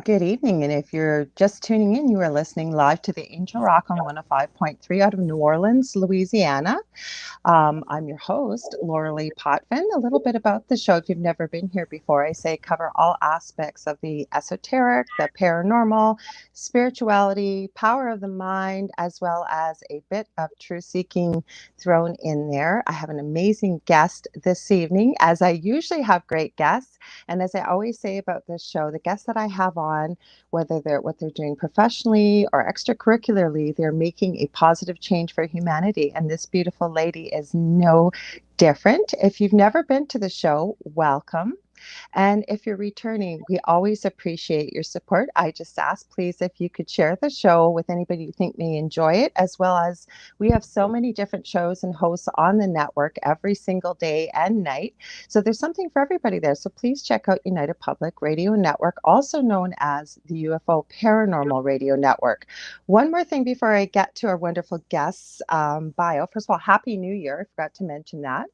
Good evening, and if you're just tuning in, you are listening live to the Angel Rock on 105.3 out of New Orleans, Louisiana. I'm your host, Lorilei Potvin. A little bit about the show. If you've never been here before, I say cover all aspects of the esoteric, the paranormal, spirituality, power of the mind, as well as a bit of truth seeking thrown in there. I have an amazing guest this evening, as I usually have great guests. And as I always say about this show, the guests that I have on, whether they're what they're doing professionally or extracurricularly, they're making a positive change for humanity. And this beautiful lady is no different. If you've never been to the show, welcome. And if you're returning, we always appreciate your support. I just ask, please, if you could share the show with anybody you think may enjoy it, as well as we have so many different shows and hosts on the network every single day and night. So there's something for everybody there. So please check out United Public Radio Network, also known as the UFO Paranormal Radio Network. One more thing before I get to our wonderful guest's bio. First of all, Happy New Year. I forgot to mention that.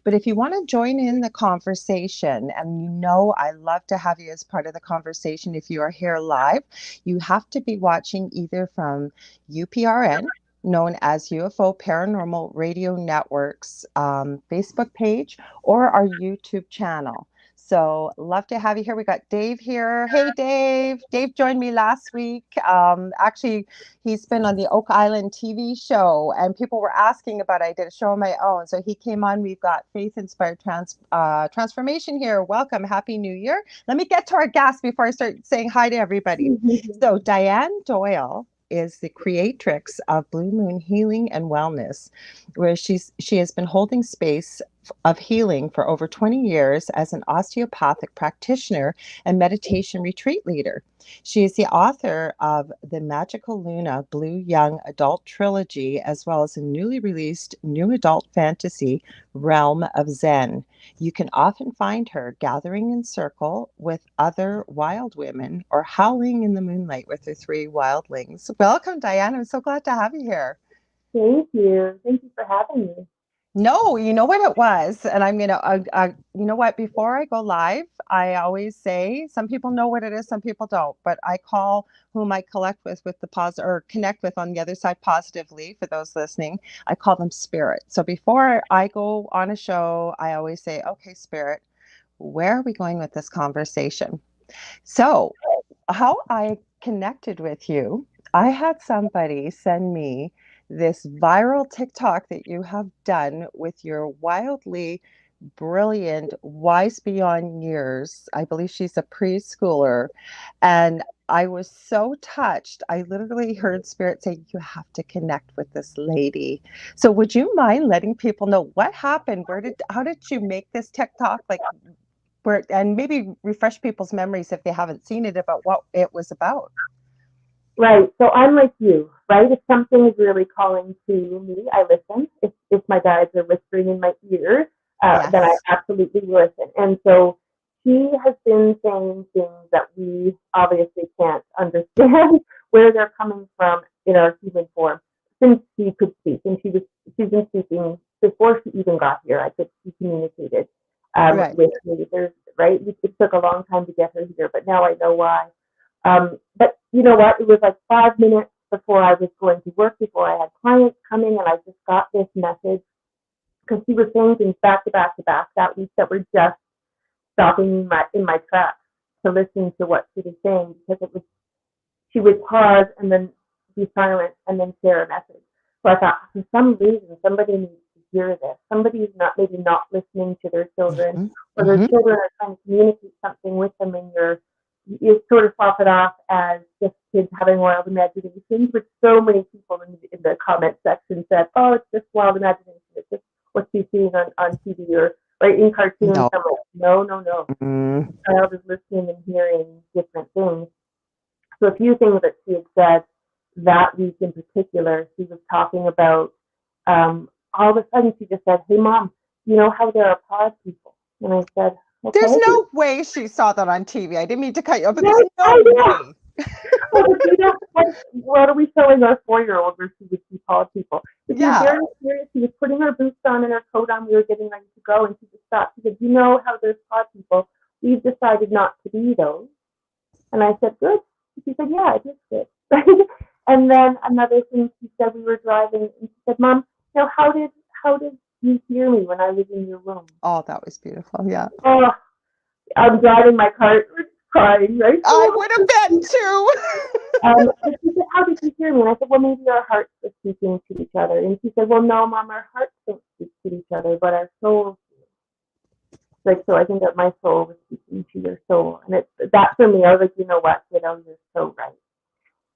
But if you want to join in the conversation, and I love to have you as part of the conversation if you are here live, you have to be watching either from UPRN, known as UFO Paranormal Radio Network's Facebook page, or our YouTube channel. So love to have you here. We got Dave here. Hey, Dave. Dave joined me last week. Actually, he's been on the Oak Island TV show, and people were asking about it. I did a show on my own. So he came on. We've got Faith Inspired Transformation here. Welcome. Happy New Year. Let me get to our guest before I start saying hi to everybody. So Dianne Doyle is the creatrix of Blue Moon Healing and Wellness, where she has been holding space of healing for over 20 years as an osteopathic practitioner and meditation retreat leader. She is the author of the Magical Luna Blue Young Adult Trilogy, as well as a newly released new adult fantasy, Realm of Zen. You can often find her gathering in circle with other wild women or howling in the moonlight with her three wildlings. Welcome, Dianne. I'm so glad to have you here. Thank you. Thank you for having me. No, you know what it was, and I'm gonna. You know what? Before I go live, I always say some people know what it is, some people don't. But I call whom I collect with the positive or connect with on the other side positively. For those listening, I call them spirit. So before I go on a show, I always say, "Okay, spirit, where are we going with this conversation?" So, how I connected with you, I had somebody send me this viral TikTok that you have done with your wildly brilliant, wise beyond years. I believe she's a preschooler. And I was so touched. I literally heard Spirit say, "You have to connect with this lady." So, would you mind letting people know what happened? How did you make this TikTok? Like, and maybe refresh people's memories if they haven't seen it about what it was about. Right. So I'm like you, right? If something is really calling to me, I listen. If my guides are whispering in my ear, then I Yes. absolutely listen. And so she has been saying things that we obviously can't understand where they're coming from in our human form since she could speak. And she's been speaking before she even got here. She communicated Right. with me. Right. It took a long time to get her here, but now I know why. But you know what? It was like 5 minutes before I was going to work, before I had clients coming, and I just got this message because she was saying things back to back to back that week that were just stopping in my tracks to listen to what she was saying, because she would pause and then be silent and then share a message. So I thought, for some reason, somebody needs to hear this. Somebody's not listening to their children, Mm-hmm. or their Mm-hmm. children are trying to communicate something with them, and you sort of slough it off as just kids having wild imaginations, which so many people in the comment section said, "Oh, it's just wild imagination. It's just what she's seeing on TV or right in cartoons." No. I'm like, no, no, no. Mm. The child is listening and hearing different things. So a few things that she had said that week in particular, she was talking about, all of a sudden she just said, "Hey mom, you know how there are pod people?" And I said, There's "Okay." no way she saw that on TV. I didn't mean to cut you off, but there's Yes, I no know. way. Well, but you know, what are we showing our 4-year-old where she would see pod people? But she was Yeah. very serious. She was putting her boots on and her coat on. We were getting ready to go, and she just stopped. She said, "You know how there's pod people? We've decided not to be those." And I said, good. She said, yeah, it is good. Right? And then another thing she said, we were driving, and she said, Mom, how did you hear me when I was in your room? Oh, that was beautiful. Yeah. Oh, I'm driving my car, crying, right? I would have been too. But she said, how did you hear me? And I said, well, maybe our hearts were speaking to each other. And she said, well, no, Mom, our hearts don't speak to each other, but our souls. Like, so I think that my soul was speaking to your soul. And it's that for me, I was like, you know what, kiddo, you're so right.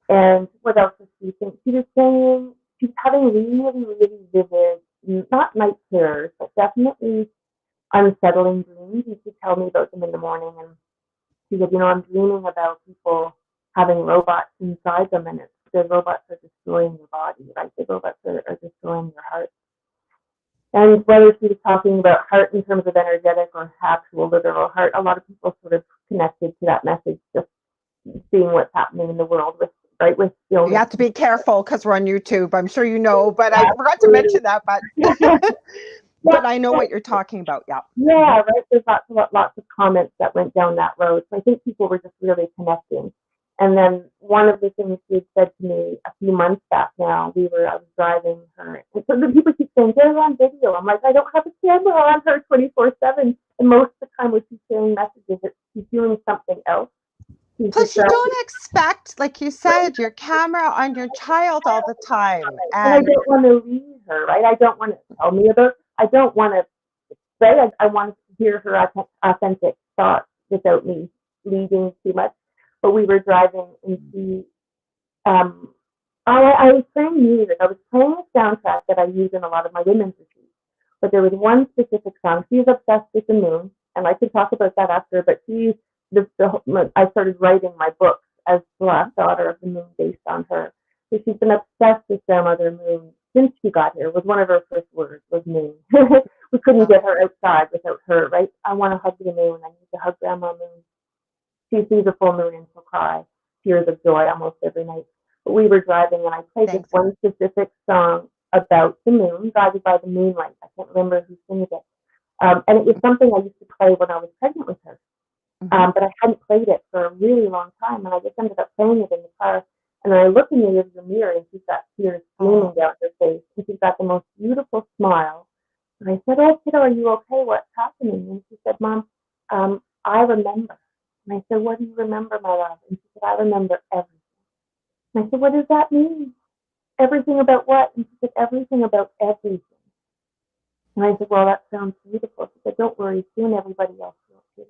And what else was she saying? She was saying she's having really, really vivid, not night terrors, but definitely unsettling dreams. You should tell me about them in the morning. And she said, I'm dreaming about people having robots inside them, and the robots are destroying your body, right? The robots are destroying your heart. And whether she was talking about heart in terms of energetic or actual literal heart, a lot of people sort of connected to that message, just seeing what's happening in the world with You illness. have to be careful because we're on YouTube. I'm sure you know, but I forgot to Absolutely. mention that. But Yeah, but I know what you're talking about. Yeah. yeah, right. There's lots of comments that went down that road. So I think people were just really connecting. And then one of the things she had said to me a few months back now, I was driving her. And so the people keep saying, get her on video. I'm like, I don't have a camera on her 24/7. And most of the time when she's sharing messages, she's doing something else. She's Plus, you distracted. don't expect, like you said, your camera on your child all the time. And I And don't want to leave her, right? I don't want to tell me about, I don't want to, right? I want to hear her authentic thoughts without me leading too much. But we were driving and um, I was playing music. I was playing a soundtrack that I use in a lot of my women's retreats. But there was one specific song. She's obsessed with the moon, and I could talk about that after. But I started writing my books as the last daughter of the moon based on her. So she's been obsessed with Grandmother Moon since she got here. Was one of her first words was moon. We couldn't get her outside without her, right? I want to hug the moon. I need to hug Grandma Moon. She sees a full moon and she'll cry tears of joy almost every night. But we were driving and I played this thanks. one specific song about the moon, guided by the moonlight. I can't remember who sang it. And it was something I used to play when I was pregnant with her. But I hadn't played it for a really long time. And I just ended up playing it in the car. And then I look in the mirror and she's got tears streaming down her face. And she's got the most beautiful smile. And I said, oh, kiddo, are you okay? What's happening? And she said, Mom, I remember. And I said, what do you remember, my love? And she said, I remember everything. And I said, what does that mean? Everything about what? And she said, everything about everything. And I said, well, that sounds beautiful. She said, don't worry, soon everybody else will too.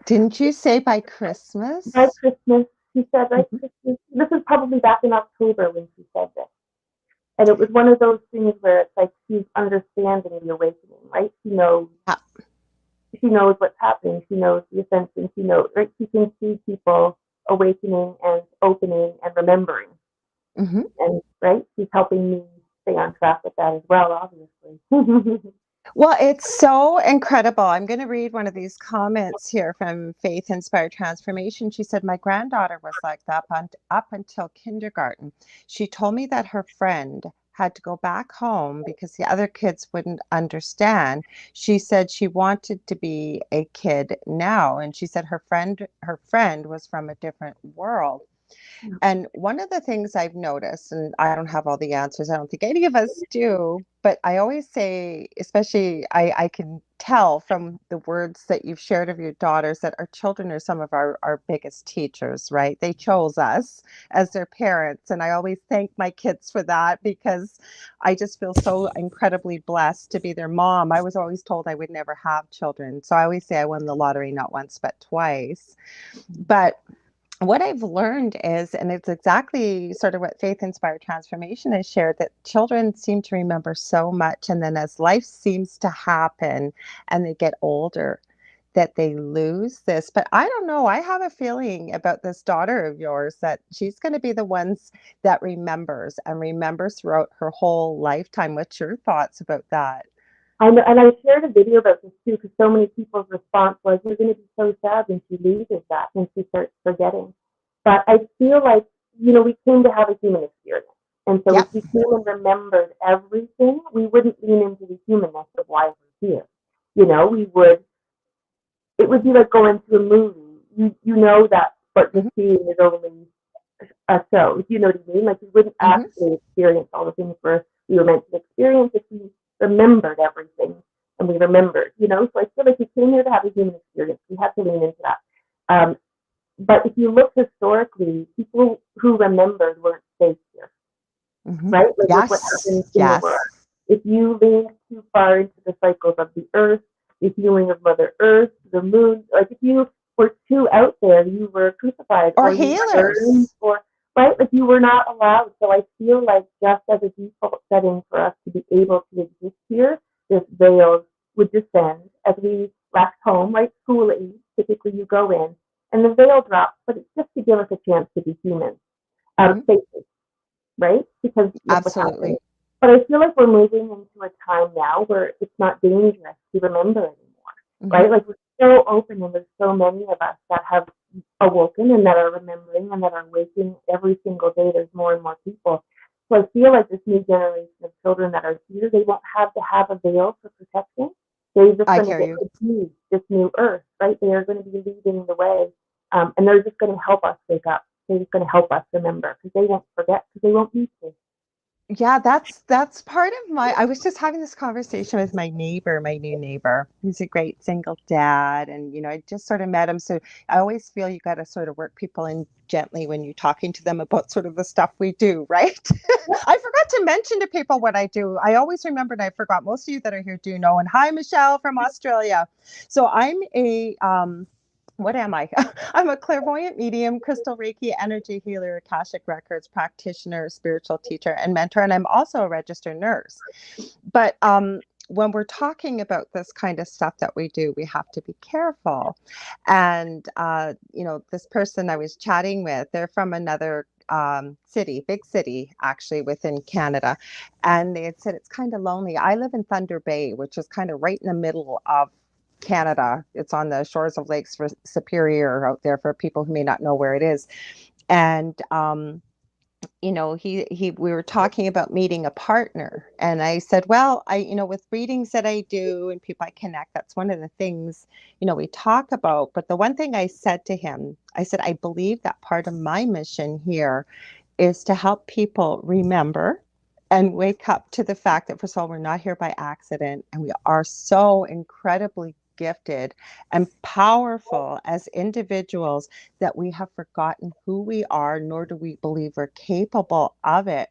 Didn't you say by By Christmas? Christmas, she said, right, Christmas. This was probably back in October when she said this. And it was one of those things where it's like she's understanding the awakening, right? She knows what's happening. She knows the ascension. She knows, right? She can see people awakening and opening and remembering. Mm-hmm. And right, she's helping me stay on track with that as well, obviously. Well, it's so incredible. I'm going to read one of these comments here from Faith Inspired Transformation. She said, my granddaughter was like that up until kindergarten. She told me that her friend had to go back home because the other kids wouldn't understand. She said she wanted to be a kid now. And she said her friend was from a different world. And one of the things I've noticed, and I don't have all the answers, I don't think any of us do, but I always say, especially I can tell from the words that you've shared of your daughters that our children are some of our biggest teachers, right? They chose us as their parents. And I always thank my kids for that because I just feel so incredibly blessed to be their mom. I was always told I would never have children. So I always say I won the lottery not once, but twice. But what I've learned is, and it's exactly sort of what Faith Inspired Transformation has shared, that children seem to remember so much. And then as life seems to happen and they get older, that they lose this. But I don't know. I have a feeling about this daughter of yours that she's going to be the ones that remembers and remembers throughout her whole lifetime. What's your thoughts about that? I know, and I shared a video about this too, because so many people's response was, "You're going to be so sad when she loses that, when she starts forgetting." But I feel like we came to have a human experience, and so if Yep. we came and remembered everything, we wouldn't lean into the humanness of why we're here. We would. It would be like going to a movie. You know that but just Hmm. seeing is only a show. You know what I mean? Like we wouldn't Hmm. actually experience all the things we were meant to experience if we remembered everything and we remembered, you know? So I feel like we came here to have a human experience. We have to lean into that. But if you look historically, people who remembered weren't safe here, Hmm. right? Like with what Yes. happens in the world. Yes. If you lean too far into the cycles of the earth, the healing of Mother Earth, the moon, like if you were too out there, you were crucified Or or you were burned healers. or, right? Like you were not allowed. So I feel like just as a default setting for us to be able to exist here, this veil would descend as we left home, right? School age, typically you go in, and the veil drops, but it's just to give us a chance to be human, Hmm. safely, right? Because look what happened. Absolutely. But I feel like we're moving into a time now where it's not dangerous to remember anymore, Hmm. right? Like we're so open and there's so many of us that have awoken and that are remembering and that are waking every single day. There's more and more people. So I feel like this new generation of children that are here, they won't have to have a veil for protection. They're just I going to hear get you. to see this new earth, right? They are going to be leading the way. And they're just going to help us wake up. They're just going to help us remember because they won't forget because they won't need to. Yeah, that's part of my I was just having this conversation with my neighbor, my new neighbor. He's a great single dad and I just sort of met him. So I always feel you got to sort of work people in gently when you're talking to them about sort of the stuff we do, right? I forgot to mention to people what I do. I always remembered I forgot. Most of you that are here do know. And hi, Michelle from Australia. So I'm a what am I? I'm a clairvoyant medium, crystal Reiki energy healer, Akashic Records practitioner, spiritual teacher, and mentor. And I'm also a registered nurse. But when we're talking about this kind of stuff that we do, we have to be careful. And, this person I was chatting with, they're from another city, big city, actually, within Canada. And they had said it's kind of lonely. I live in Thunder Bay, which is kind of right in the middle of Canada. It's on the shores of Lake Superior out there for people who may not know where it is. And he we were talking about meeting a partner, and I said, well, with readings that I do and people I connect, that's one of the things we talk about. But the one thing I said to him, I said, I believe that part of my mission here is to help people remember and wake up to the fact that, first of all, we're not here by accident, and we are so incredibly gifted and powerful as individuals that we have forgotten who we are, nor do we believe we're capable of it.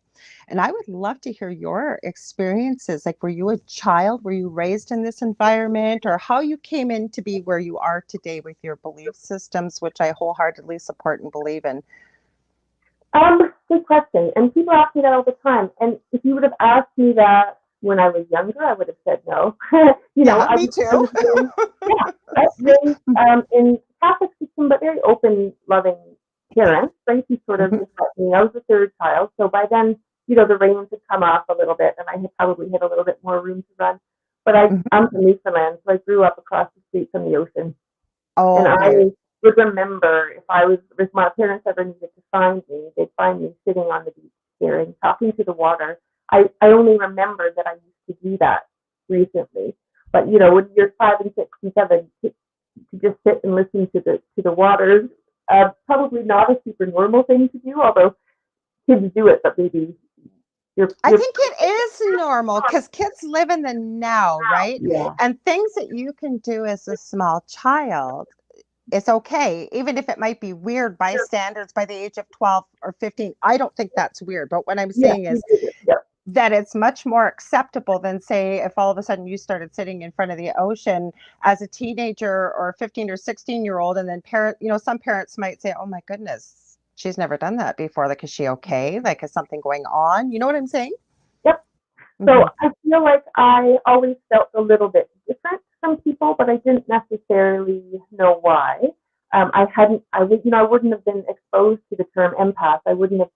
And I would love to hear your experiences. Like, were you a child? Were you raised in this environment, or how you came in to be where you are today with your belief systems, which I wholeheartedly support and believe in? Good question. And people ask me that all the time. And if you would have asked me that when I was younger, I would have said no. Yeah, I me was, I too. was raised, yeah, I was raised in Catholic system, but very open, loving parents. Right? He sort of Mhm, just let me. I was the third child, so by then, the reins had come off a little bit, and I had probably had a little bit more room to run. But mhm. I'm from Newfoundland, so I grew up across the street from the ocean. And Oh, okay. I would remember if my parents ever needed to find me, they'd find me sitting on the beach, staring, talking to the water. I only remember that I used to do that recently. But when you're 5 and 6 and 7, to just sit and listen to the waters, probably not a super normal thing to do. Although kids do it, but maybe I you're think it is normal because kids live in the now, right? yeah And things that you can do as a small child, it's okay, even if it might be weird by standards by the age of 12 or 15. I don't think that's weird. But what I'm yeah saying you is do it. Yeah. that it's much more acceptable than, say, if all of a sudden you started sitting in front of the ocean as a teenager or 15 or 16-year-old, and then some parents might say, oh my goodness, she's never done that before. Like, is she okay? Like, is something going on? You know what I'm saying? Yep. So Hmm. I feel like I always felt a little bit different from people, but I didn't necessarily know why. I hadn't, I would, I wouldn't have been exposed to the term empath. I wouldn't have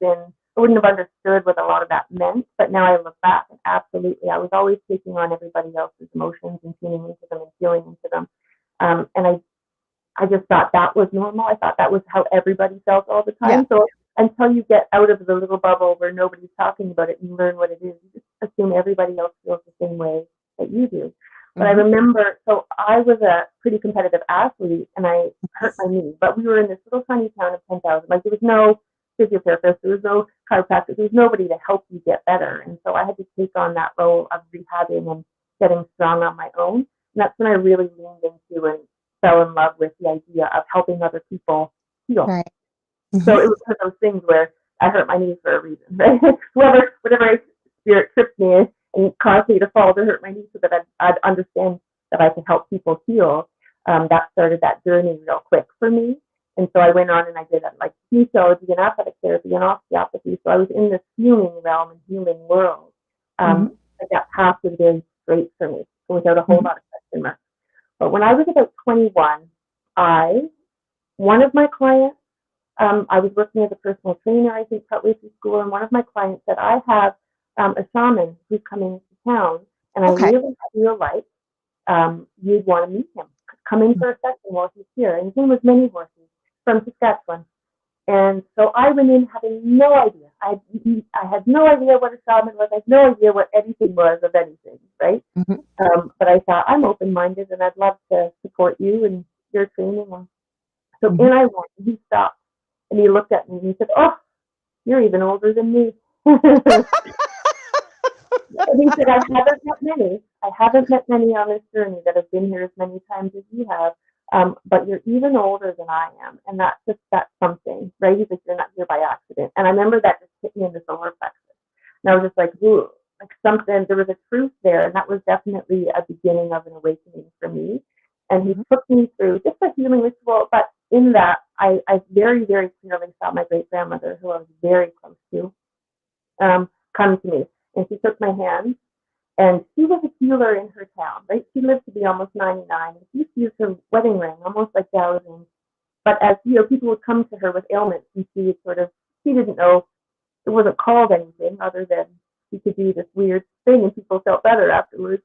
understood what a lot of that meant. But now I look back and absolutely, I was always taking on everybody else's emotions and tuning into them and feeling into them. And I just thought that was normal. I thought that was how everybody felt all the Yeah. time. So until you get out of the little bubble where nobody's talking about it and learn what it is, you just assume everybody else feels the same way that you do. But I Mm-hmm. remember, so I was a pretty competitive athlete and I hurt my knee, but we were in this little tiny town of 10,000. Like there was no physiotherapist, there was no chiropractor, there was nobody to help you get better. And so I had to take on that role of rehabbing and getting strong on my own. And that's when I really leaned into and fell in love with the idea of helping other people heal. Right. So Mm-hmm. it was one of those things where I hurt my knee for a reason, right? whatever spirit tripped me and caused me to fall to hurt my knee so that I'd understand that I could help people heal. That started that journey real quick for me. And so I went on and I did like kinesiology and athletic therapy and osteopathy. So I was in this healing realm and healing world. Mm-hmm. But that path was very straight for me, so without a whole Mm-hmm. lot of question marks. But when I was about 21, one of my clients, I was working as a personal trainer, I think, partway through school, and one of my clients said, I have a shaman who's coming to town, and I Okay. really feel like you'd want to meet him. Come in for a session while he's here. And his name was Many Horses from Saskatchewan. And so I went in having no idea. I had no idea what a shaman was. I had no idea what anything was of anything, right? Mm-hmm. But I thought, I'm open-minded, and I'd love to support you and your training. And so Mm-hmm. in I went, and he stopped, and he looked at me, and he said, oh, you're even older than me. And he said, I haven't met many on this journey that have been here as many times as you have. But you're even older than I am. And that's something, right? He's like, you're not here by accident. And I remember that just hit me in the solar plexus. And I was just like, ooh, like something, there was a truth there. And that was definitely a beginning of an awakening for me. And he Mm-hmm. took me through just a healing ritual. But in that, I very, very clearly saw my great grandmother, who I was very close to, come to me. And she took my hand, and she was a healer in her town, right? She lived to be almost 99. She used to use her wedding ring, almost like dowsing. But as people would come to her with ailments, and she didn't know, it wasn't called anything other than she could do this weird thing, and people felt better afterwards.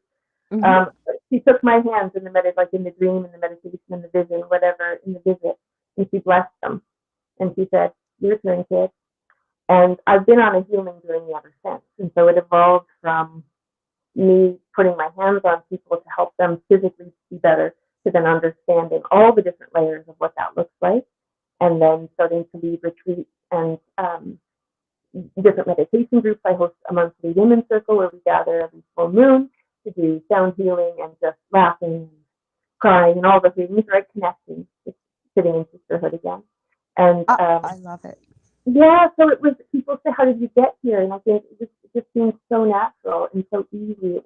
Mm-hmm. But she took my hands in in the dream, in the meditation, in the vision, whatever, in the visit, and she blessed them. And she said, your turn, kid. And I've been on a healing journey ever since. And so it evolved from me putting my hands on people to help them physically be better, to then understanding all the different layers of what that looks like, and then starting to lead retreats and different meditation groups. I host a monthly women's circle where we gather every full moon to do sound healing and just laughing and crying and all the things, right? Connecting, just sitting in sisterhood again. And I love it. yeah, so it was, people say, how did you get here? And I think it just seemed so natural and so easy.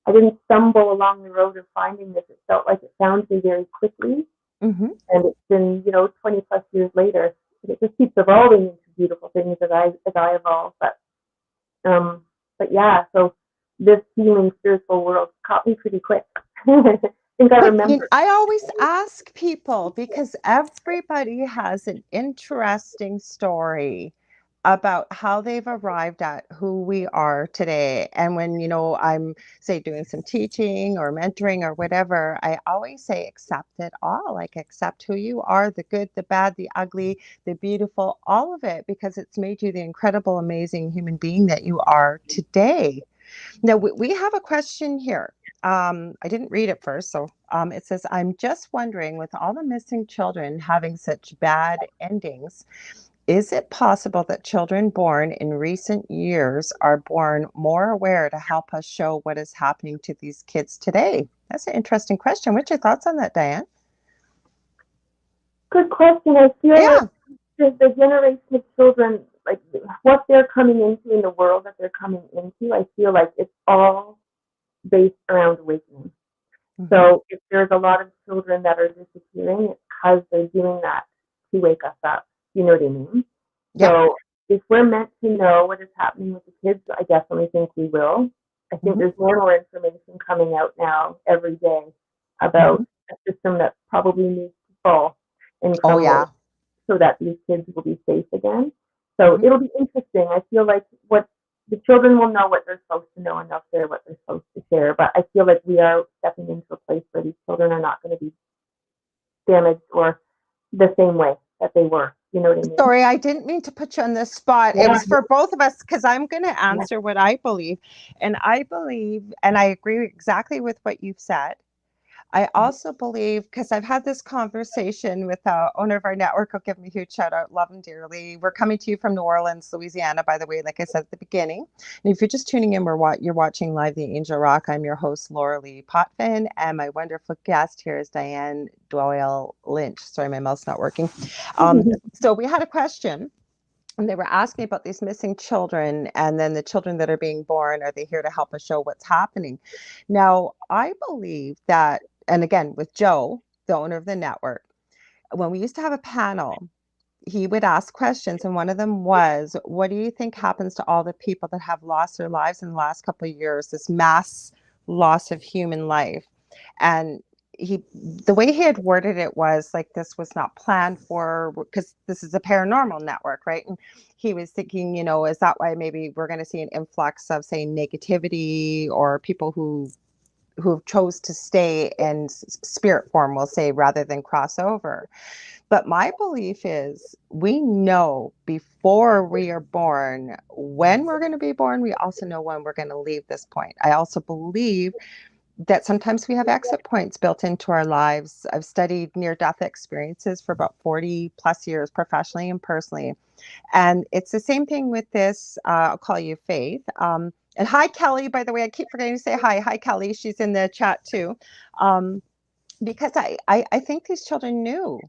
I didn't stumble along the road of finding this. It felt like it found me very quickly. Mm-hmm. And it's been, 20 plus years later. It just keeps evolving into beautiful things as I evolve. But yeah, so this healing spiritual world caught me pretty quick. I think I But remember. I always ask people because everybody has an interesting story about how they've arrived at who we are today. And when, I'm, say, doing some teaching or mentoring or whatever, I always say, accept it all. Like, accept who you are, the good, the bad, the ugly, the beautiful, all of it, because it's made you the incredible, amazing human being that you are today. Now, we have a question here. I didn't read it first. So it says, I'm just wondering, with all the missing children having such bad endings, is it possible that children born in recent years are born more aware to help us show what is happening to these kids today? That's an interesting question. What's your thoughts on that, Dianne? Good question. I feel like Yeah. the generation of children, like what they're coming into in the world that they're coming into, I feel like it's all based around awakening. Mm-hmm. So if there's a lot of children that are disappearing, it's because they're doing that to wake us up. You know what I mean? Yep. So if we're meant to know what is happening with the kids, I definitely think we will. I think Mm-hmm. there's more and more information coming out now every day Mm-hmm. about a system that probably needs to fall and Oh, crumble yeah. so that these kids will be safe again. So Mm-hmm. it'll be interesting. I feel like what the children will know what they're supposed to know and they'll share what they're supposed to share. But I feel like we are stepping into a place where these children are not going to be damaged or the same way that they were, You know what I mean? Sorry, I didn't mean to put you on this spot. It Yeah, was for both of us because I'm going to yeah. answer what I believe. And I believe, and I agree exactly with what you've said. I also believe, because I've had this conversation with the owner of our network, I'll give him a huge shout out, love him dearly. We're coming to you from New Orleans, Louisiana, by the way, like I said at the beginning. And if you're just tuning in, you're watching live The Angel Rock. I'm your host, Lorilei Potvin, and my wonderful guest here is Dianne Doyle-Lynch. Sorry, my mouth's not working. So we had a question. And they were asking about these missing children, and then the children that are being born, are they here to help us show what's happening? Now, I believe that, and again, with Joe, the owner of the network, when we used to have a panel, he would ask questions, and one of them was, what do you think happens to all the people that have lost their lives in the last couple of years, this mass loss of human life? And the way he had worded it was like, this was not planned for, because this is a paranormal network, right? And he was thinking, is that why maybe we're going to see an influx of, say, negativity, or people who chose to stay in spirit form, we'll say, rather than cross over? But my belief is, we know before we are born when we're going to be born. We also know when we're going to leave this point. I also believe that sometimes we have exit points built into our lives. I've studied near-death experiences for about 40 plus years, professionally and personally. And it's the same thing with this, I'll call you Faith. And hi, Kelly, by the way, I keep forgetting to say hi. Hi, Kelly. She's in the chat too. Because I think these children knew.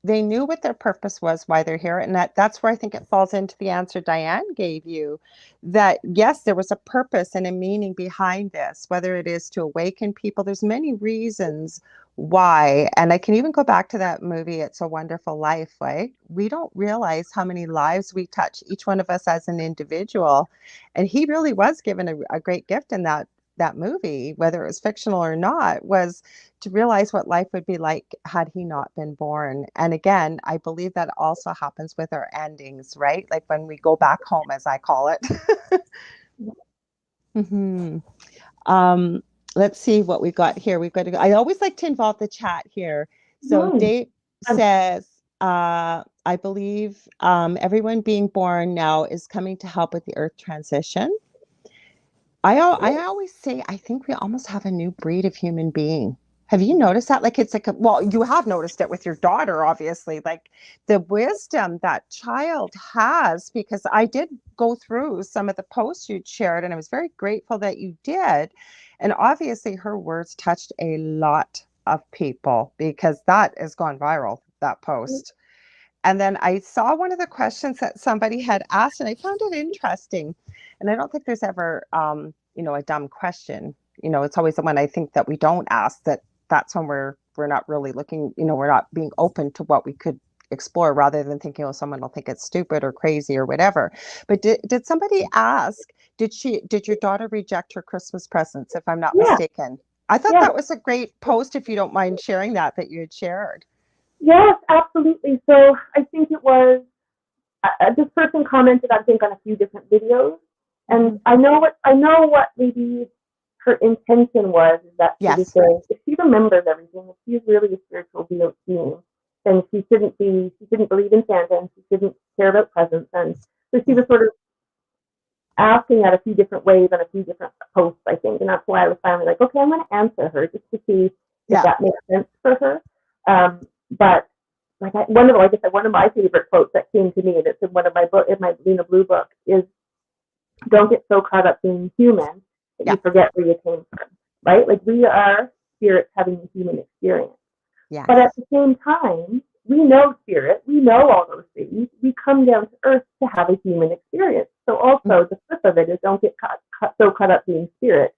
They knew what their purpose was, why they're here. And that's where I think it falls into the answer Dianne gave you, that yes, there was a purpose and a meaning behind this, whether it is to awaken people. There's many reasons why. And I can even go back to that movie, It's a Wonderful Life, right? We don't realize how many lives we touch, each one of us as an individual. And he really was given a great gift in that movie, whether it was fictional or not, was to realize what life would be like had he not been born. And again, I believe that also happens with our endings, right? Like when we go back home, as I call it. hmm um, let's see what we got here. We've got to go. I always like to involve the chat here. So Mm. Dave says, I believe everyone being born now is coming to help with the earth transition. I always say, I think we almost have a new breed of human being. Have you noticed that? Like, it's like, well, you have noticed it with your daughter, obviously, like the wisdom that child has, because I did go through some of the posts you shared, and I was very grateful that you did. And obviously, her words touched a lot of people, because that has gone viral, that post. And then I saw one of the questions that somebody had asked, and I found it interesting. And I don't think there's ever, a dumb question. It's always the one I think that we don't ask, that's when we're not really looking, we're not being open to what we could explore, rather than thinking, oh, someone will think it's stupid or crazy or whatever. But did somebody ask, did your daughter reject her Christmas presents, if I'm not Yeah, mistaken? I thought yeah. that was a great post, if you don't mind sharing that you had shared. Yes, absolutely. So I think it was this person commented, I think, on a few different videos, and Mm-hmm. I know what maybe her intention was, is that she was Yes. saying, if she remembers everything, if she's really a spiritual being, then she shouldn't believe in Santa, and she shouldn't care about presents, and so she was sort of asking at a few different ways on a few different posts, I think, and that's why I was finally like, okay, I'm going to answer her just to see if Yeah. that makes sense for her. But like I said, one of my favorite quotes that came to me, and it's in one of my book, in my Lena Blue book, is, "Don't get so caught up being human that Yeah. you forget where you came from." Right? Like, we are spirits having a human experience. But at Yes. the same time, we know spirit, we know all those things. We come down to earth to have a human experience. So Mm. also the flip of it is, don't get so caught up being spirit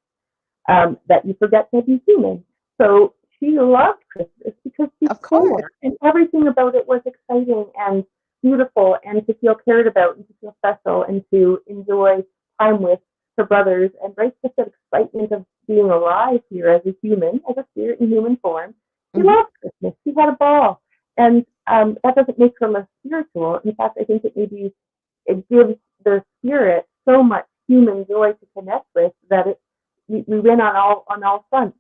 that you forget to be human. So she loved Christmas because she's Of course. poor, and everything about it was exciting and beautiful, and to feel cared about, and to feel special, and to enjoy time with her brothers, and right, just that excitement of being alive here as a human, as a spirit in human form. She hmm loved Christmas. She had a ball, and that doesn't make her less spiritual. In fact, I think it gives the spirit so much human joy to connect with, that we win on all fronts.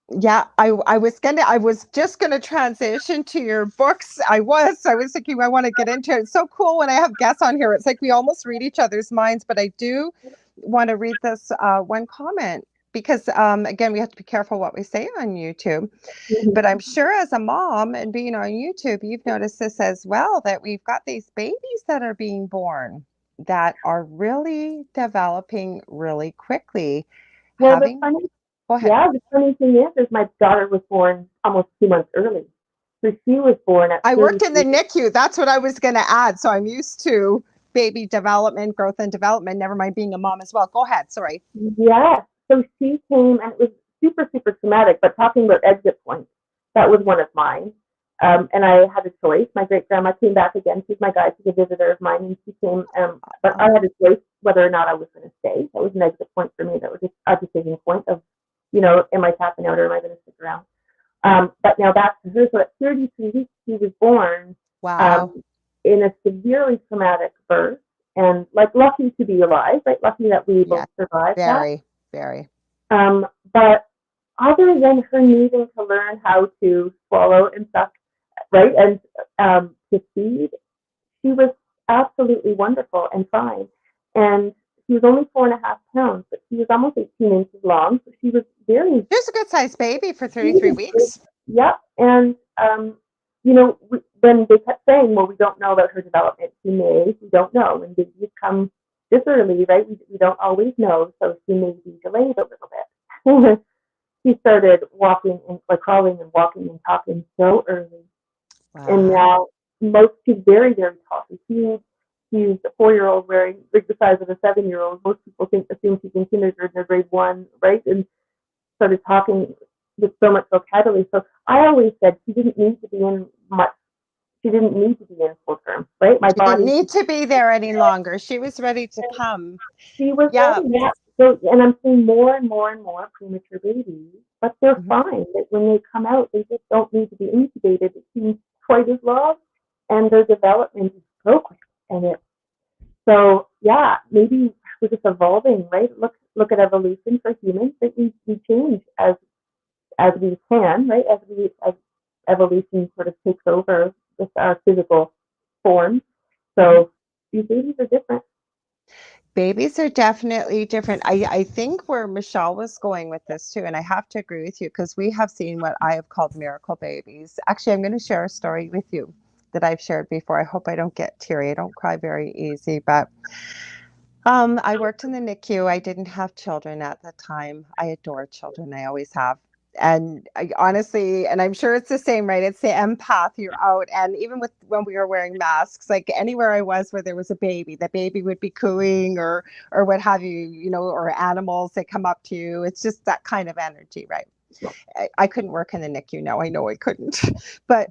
Yeah, I was just gonna transition to your books. I was thinking I want to get into it. It's so cool when I have guests on here. It's like we almost read each other's minds, but I do want to read this one comment because again, we have to be careful what we say on YouTube. Mhm. But I'm sure as a mom and being on YouTube, you've noticed this as well, that we've got these babies that are being born that are really developing really quickly. Well, the Having, funny, go ahead. yeah, the funny thing is my daughter was born almost 2 months early. So she was born at I worked in the 33. NICU. That's what I was going to add. So I'm used to baby development, growth and development, never mind being a mom as well. Go ahead. Sorry. Yes. So she came, and it was super, super traumatic. But talking about exit points, that was one of mine. And I had a choice. My great grandma came back again. She's my guide. She's a visitor of mine, and she came. But I Oh, had a choice whether or not I was going to stay. That was an exit point for me. That was just a decision point of, am I tapping out or am I going to stick around? But now back to her. So at 33 weeks, she was born wow. um, in a severely traumatic birth, and like lucky to be alive, right? Lucky that we Yeah. both survived that. Very, very. But other than her needing to learn how to swallow and suck, right, and to feed, she was absolutely wonderful and fine. And she was only 4.5 pounds, but she was almost 18 inches long. So she was very, There's a good sized baby for she 33 was big. weeks. Yep. And, then they kept saying, well, we don't know about her development. She may, we don't know. And babies come this early, right? We don't always know. So she may be delayed a little bit. She started walking and like crawling and walking and talking so early. And Wow. now she's very, very tall. She's a 4-year-old wearing like the size of a 7-year-old. Most people assume she's in kindergarten or grade one, right? And started talking with so much vocabulary. So I always said she didn't need to be in much. She didn't need to be in full term, right? My She didn't body, need to be there any longer. She was ready to come. she was Yeah. ready. Yeah. So, and I'm seeing more and more and more premature babies, but they're Mhm. fine. That when they come out, they just don't need to be incubated. It seems quite as long, and their development is so quick. And it so yeah, maybe we're just evolving, right? Look at evolution for humans. That we change as we can, right? As evolution sort of takes over with our physical form. Mhm. So these babies are different. Babies are definitely different. I think where Michelle was going with this too, and I have to agree with you because we have seen what I have called miracle babies. Actually, I'm going to share a story with you that I've shared before. I hope I don't get teary. I don't cry very easy, but I worked in the NICU. I didn't have children at the time. I adore children. I always have. And I honestly, and I'm sure it's the same, right? It's the empath. You're out, and even with when we were wearing masks, like anywhere I was where there was a baby, the baby would be cooing or what have you, or animals that come up to you. It's just that kind of energy, right? I couldn't work in the NICU. No, I know I couldn't, but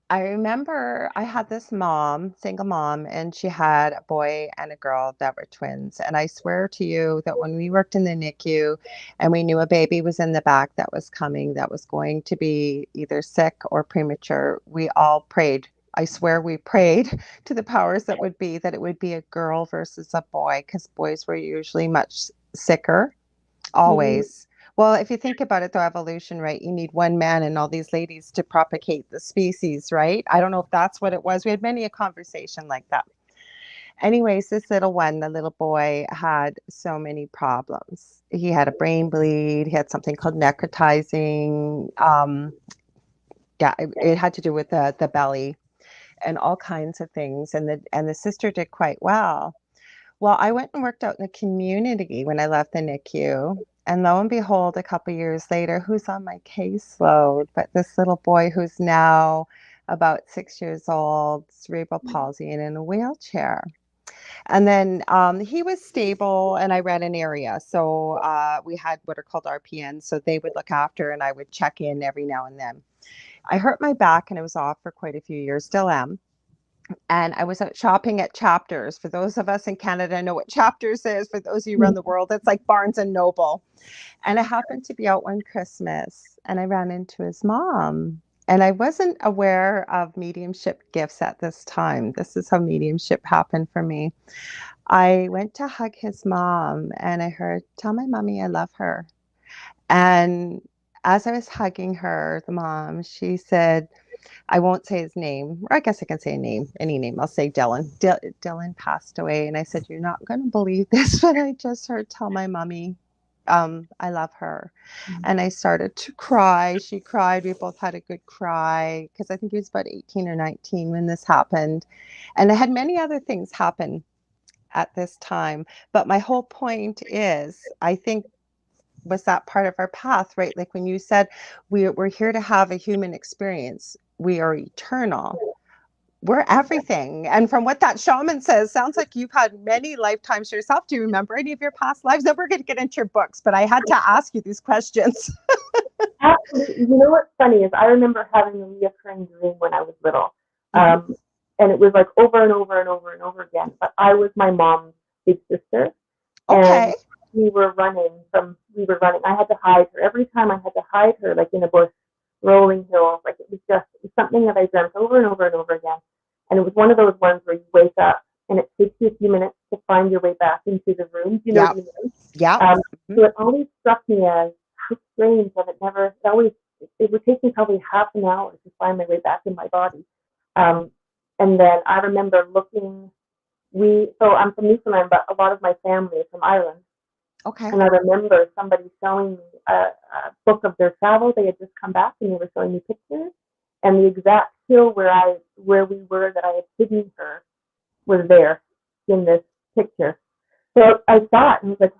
I remember I had this mom, single mom, and she had a boy and a girl that were twins. And I swear to you that when we worked in the NICU and we knew a baby was in the back that was coming, that was going to be either sick or premature, we all prayed. I swear we prayed to the powers that would be that it would be a girl versus a boy because boys were usually much sicker Mm-hmm. always. Well, if you think about it, though, evolution, right? You need one man and all these ladies to propagate the species, right? I don't know if that's what it was. We had many a conversation like that. Anyways, this little one, the little boy, had so many problems. He had a brain bleed. He had something called necrotizing. Yeah, it had to do with the belly and all kinds of things. And the sister did quite well. Well, I went and worked out in the community when I left the NICU. And lo and behold, a couple years later, who's on my caseload? But this little boy who's now about 6 years old, cerebral palsy, and in a wheelchair. And then he was stable, and I ran an area. So we had what are called RPNs. So they would look after, and I would check in every now and then. I hurt my back, and I was off for quite a few years, still am, and I was out shopping at Chapters. For those of us in Canada know what Chapters is. For those of you around the world, it's like Barnes and Noble. And I happened to be out one Christmas and I ran into his mom. And I wasn't aware of mediumship gifts at this time. This is how mediumship happened for me. I went to hug his mom and I heard, "Tell my mommy I love her." And as I was hugging her, the mom, she said, I won't say his name, or I guess I can say a name, any name. I'll say Dylan. Dylan passed away. And I said, you're not going to believe this, but I just heard tell my mommy I love her. And I started to cry. She cried. We both had a good cry because I think he was about 18 or 19 when this happened. And I had many other things happen at this time. But my whole point is, I think, was that part of our path, right? Like when you said we're here to have a human experience, we are eternal. We're everything. And from what that shaman says, sounds like you've had many lifetimes yourself. Do you remember any of your past lives? Then we're going to get into your books, but I had to ask you these questions. Absolutely. You know what's funny is I remember having a reoccurring dream when I was little. Mm-hmm. And it was like over and over and over and over again. But I was my mom's big sister. Okay. And we were running. I had to hide her. Every time I had to hide her, like in a bush, rolling hills. Like it was something that I dreamt over and over and over again. And it was one of those ones where you wake up and it takes you a few minutes to find your way back into the room. Do you know Yeah. what I mean? Yeah. Mm-hmm. So it always struck me as how strange that it would take me probably half an hour to find my way back in my body. Um, and then I remember so I'm from Newfoundland, but a lot of my family is from Ireland. Okay. And I remember somebody showing me a book of their travel. They had just come back and they were showing me pictures. And the exact hill where we were that I had hidden her was there in this picture. So I saw it and was like,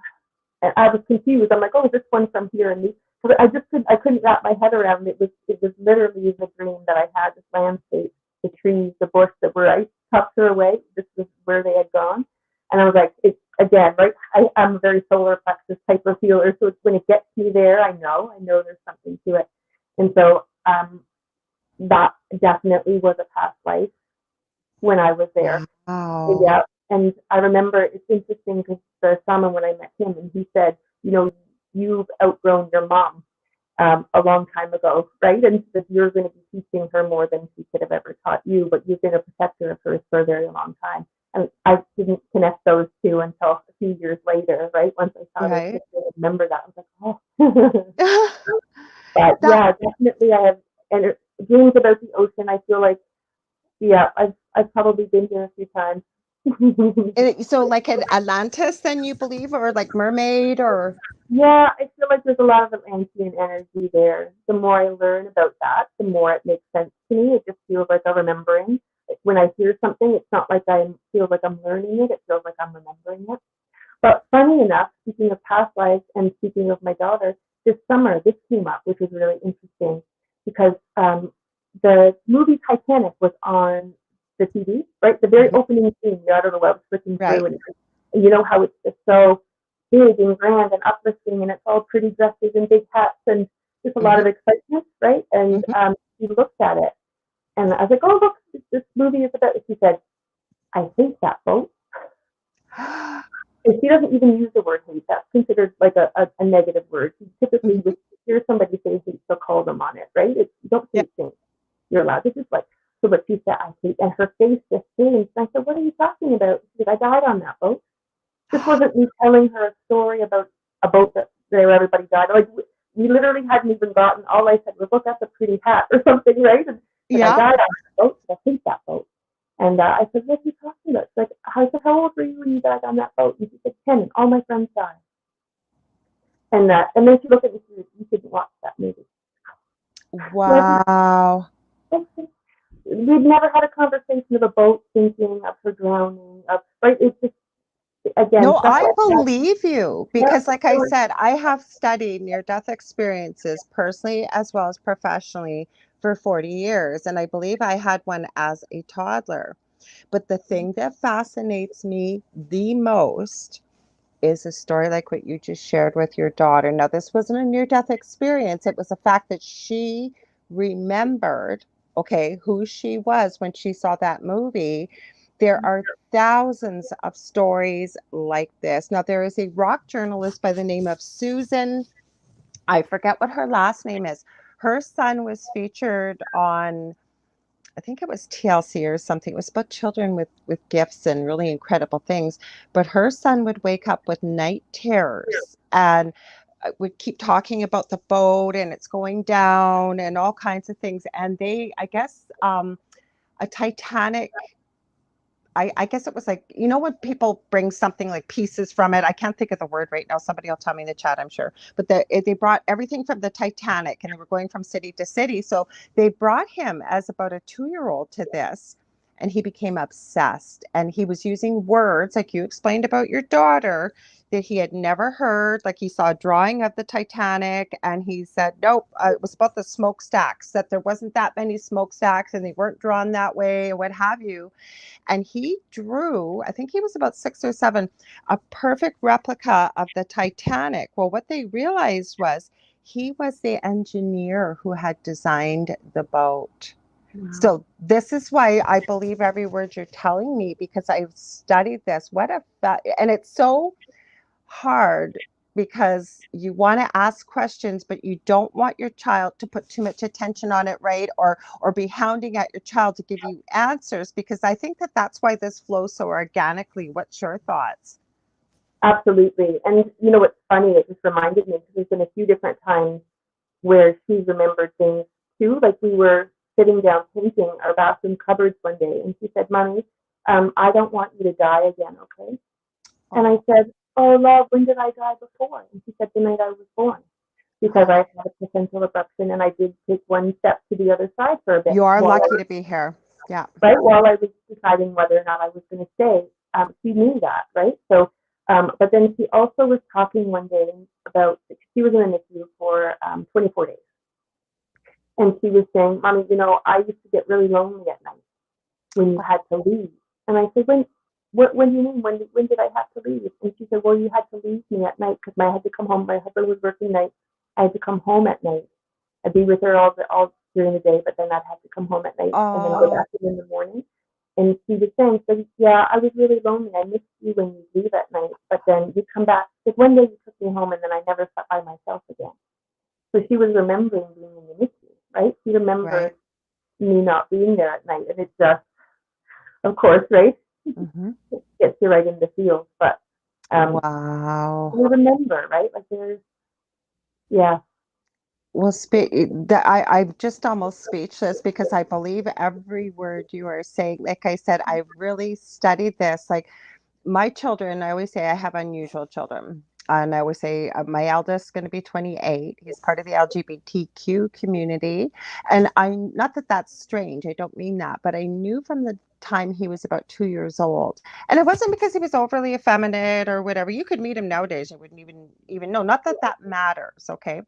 and I was confused. I'm like, oh, is this one from here? And I couldn't wrap my head around it. It was literally the dream that I had, this landscape, the trees, the bush that were I tucked her away. This was where they had gone. And I was like, it's again, right? I'm a very solar plexus type of feeler. So it's when it gets me there, I know there's something to it. And so that definitely was a past life when I was there. Wow. Yeah. And I remember it's interesting because the shaman, when I met him, and he said, you've outgrown your mom a long time ago, right? And that you're going to be teaching her more than she could have ever taught you, but you've been a protector of hers for a very long time. And I didn't connect those two until a few years later, right? Once I saw this Right. picture and remember that, I was like, oh. But That yeah, definitely I have dreams about the ocean. I feel like, yeah, I've probably been here a few times. so like an Atlantis then you believe, or like mermaid, or Yeah, I feel like there's a lot of Atlantean energy there. The more I learn about that, the more it makes sense to me. It just feels like a remembering. When I hear something, it's not like I feel like I'm learning it. It feels like I'm remembering it. But funny enough, speaking of past lives and speaking of my daughter, this summer this came up, which was really interesting because the movie Titanic was on the TV, right? The very Mhm. opening scene, I don't know what I was flicking Right. through, and you know how it's just so big and grand and uplifting, and it's all pretty dresses and big hats and just a lot Hmm. of excitement, right? And Hmm. she looked at it, and I was like, "Oh, look, this movie is about." She said, "I hate that boat." And she doesn't even use the word hate. That's considered like a negative word. She typically, Hmm. would hear somebody say hate, she'll call them on it, right? You don't Yeah. hate things. You're allowed to just like, so but she said, I hate, and her face just changed. And I said, what are you talking about? She said, I died on that boat. This wasn't me telling her a story about a boat that where everybody died. Like we literally hadn't even gotten. All I said was, "Look, that's a pretty hat" or something, right? And like I Yeah. died on that boat. I hate that boat. And I said, "What are you talking about?" She's like, I said, "How old were you when you died on that boat?" And she said, 10. And all my friends died. And then she looked at me and said, "You shouldn't watch that movie." Wow. Like, we'd never had a conversation of a boat sinking, of her drowning, of right. It's just again No, stuff I like that. believe you Yeah, because, like I said, I have studied near death experiences personally as well as professionally for 40 years. And I believe I had one as a toddler. But the thing that fascinates me the most is a story like what you just shared with your daughter. Now, this wasn't a near death experience, it was the fact that she remembered, okay, who she was when she saw that movie. There are thousands of stories like this. Now, there is a rock journalist by the name of Susan. I forget what her last name is. Her son was featured on, I think it was TLC or something. It was about children with gifts and really incredible things. But her son would wake up with night terrors. And would keep talking about the boat and it's going down and all kinds of things. And they, I guess, a Titanic. I guess it was like, when people bring something like pieces from it, I can't think of the word right now. Somebody will tell me in the chat, I'm sure. But they brought everything from the Titanic and they were going from city to city. So they brought him as about a 2-year-old to this and he became obsessed. And he was using words like you explained about your daughter that he had never heard. Like he saw a drawing of the Titanic and he said, nope, it was about the smokestacks, that there wasn't that many smokestacks and they weren't drawn that way or what have you. And he drew, I think he was about 6 or 7, a perfect replica of the Titanic. Well, what they realized was he was the engineer who had designed the boat. Wow. So this is why I believe every word you're telling me, because I've studied this. And it's so hard because you want to ask questions, but you don't want your child to put too much attention on it, right? Or be hounding at your child to give you answers, because I think that that's why this flows so organically. What's your thoughts? Absolutely. And what's funny, it just reminded me, because there's been a few different times where she remembered things too. Like we were sitting down painting our bathroom cupboards one day, and she said, Mommy, I don't want you to die again, okay? Oh. And I said, oh, love, when did I die before? And she said, the night I was born. Because I had a placental abruption and I did take one step to the other side for a bit. You are lucky to be here. Yeah. Right? While I was deciding whether or not I was going to stay. She knew that, right? So, but then she also was talking one day about, she was in the NICU for 24 days. And she was saying, Mommy, I used to get really lonely at night when you had to leave. And I said, when do you mean? When did I have to leave? And she said, well, you had to leave me at night because I had to come home. My husband was working nights. I had to come home at night. I'd be with her all during the day, but then I'd have to come home at night and then go back in the morning. And she was saying, so yeah, I was really lonely. I missed you when you leave at night, but then you come back. Like one day you took me home and then I never sat by myself again. So she was remembering being in the NICU, right? She remembered me not being there at night. And it just, of course, right? Mm-hmm. It gets you right in the feels. But wow. you remember, right? Like there's, yeah. Well, I'm just almost speechless because I believe every word you are saying. Like I said, I really studied this. Like my children, I always say I have unusual children. And I always say my eldest is going to be 28. He's part of the LGBTQ community. And not that that's strange. I don't mean that. But I knew from the time he was about 2 years old. And it wasn't because he was overly effeminate or whatever. You could meet him nowadays. You wouldn't even know. Not that that matters. Okay.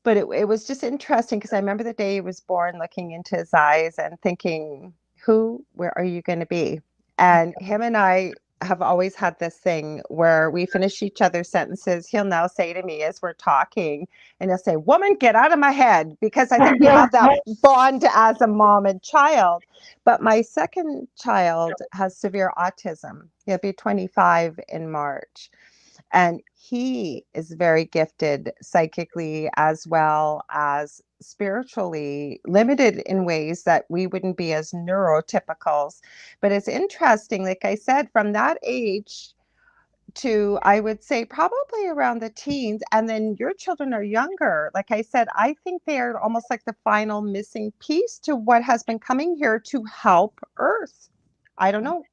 But it was just interesting because I remember the day he was born, looking into his eyes and thinking, where are you going to be? And him and I have always had this thing where we finish each other's sentences. He'll now say to me as we're talking, and he'll say, woman, get out of my head, because I think we have that bond as a mom and child. But my second child has severe autism. He'll be 25 in March. And he is very gifted psychically as well as spiritually, limited in ways that we wouldn't be as neurotypicals. But it's interesting, like I said, from that age to, I would say, probably around the teens, and then your children are younger. Like I said, I think they are almost like the final missing piece to what has been coming here to help Earth. I don't know.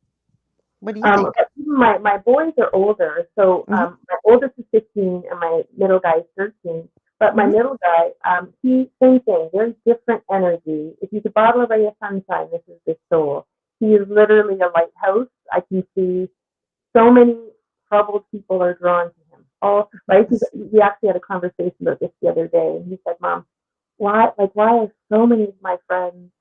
What do you think? My boys are older, so my oldest is 15 and my middle guy is 13. But my middle guy, he, same thing, very different energy. If you could bottle a ray of sunshine, this is his soul. He is literally a lighthouse. I can see so many troubled people are drawn to him. All right. We actually had a conversation about this the other day, and he said, Mom, why are so many of my friends,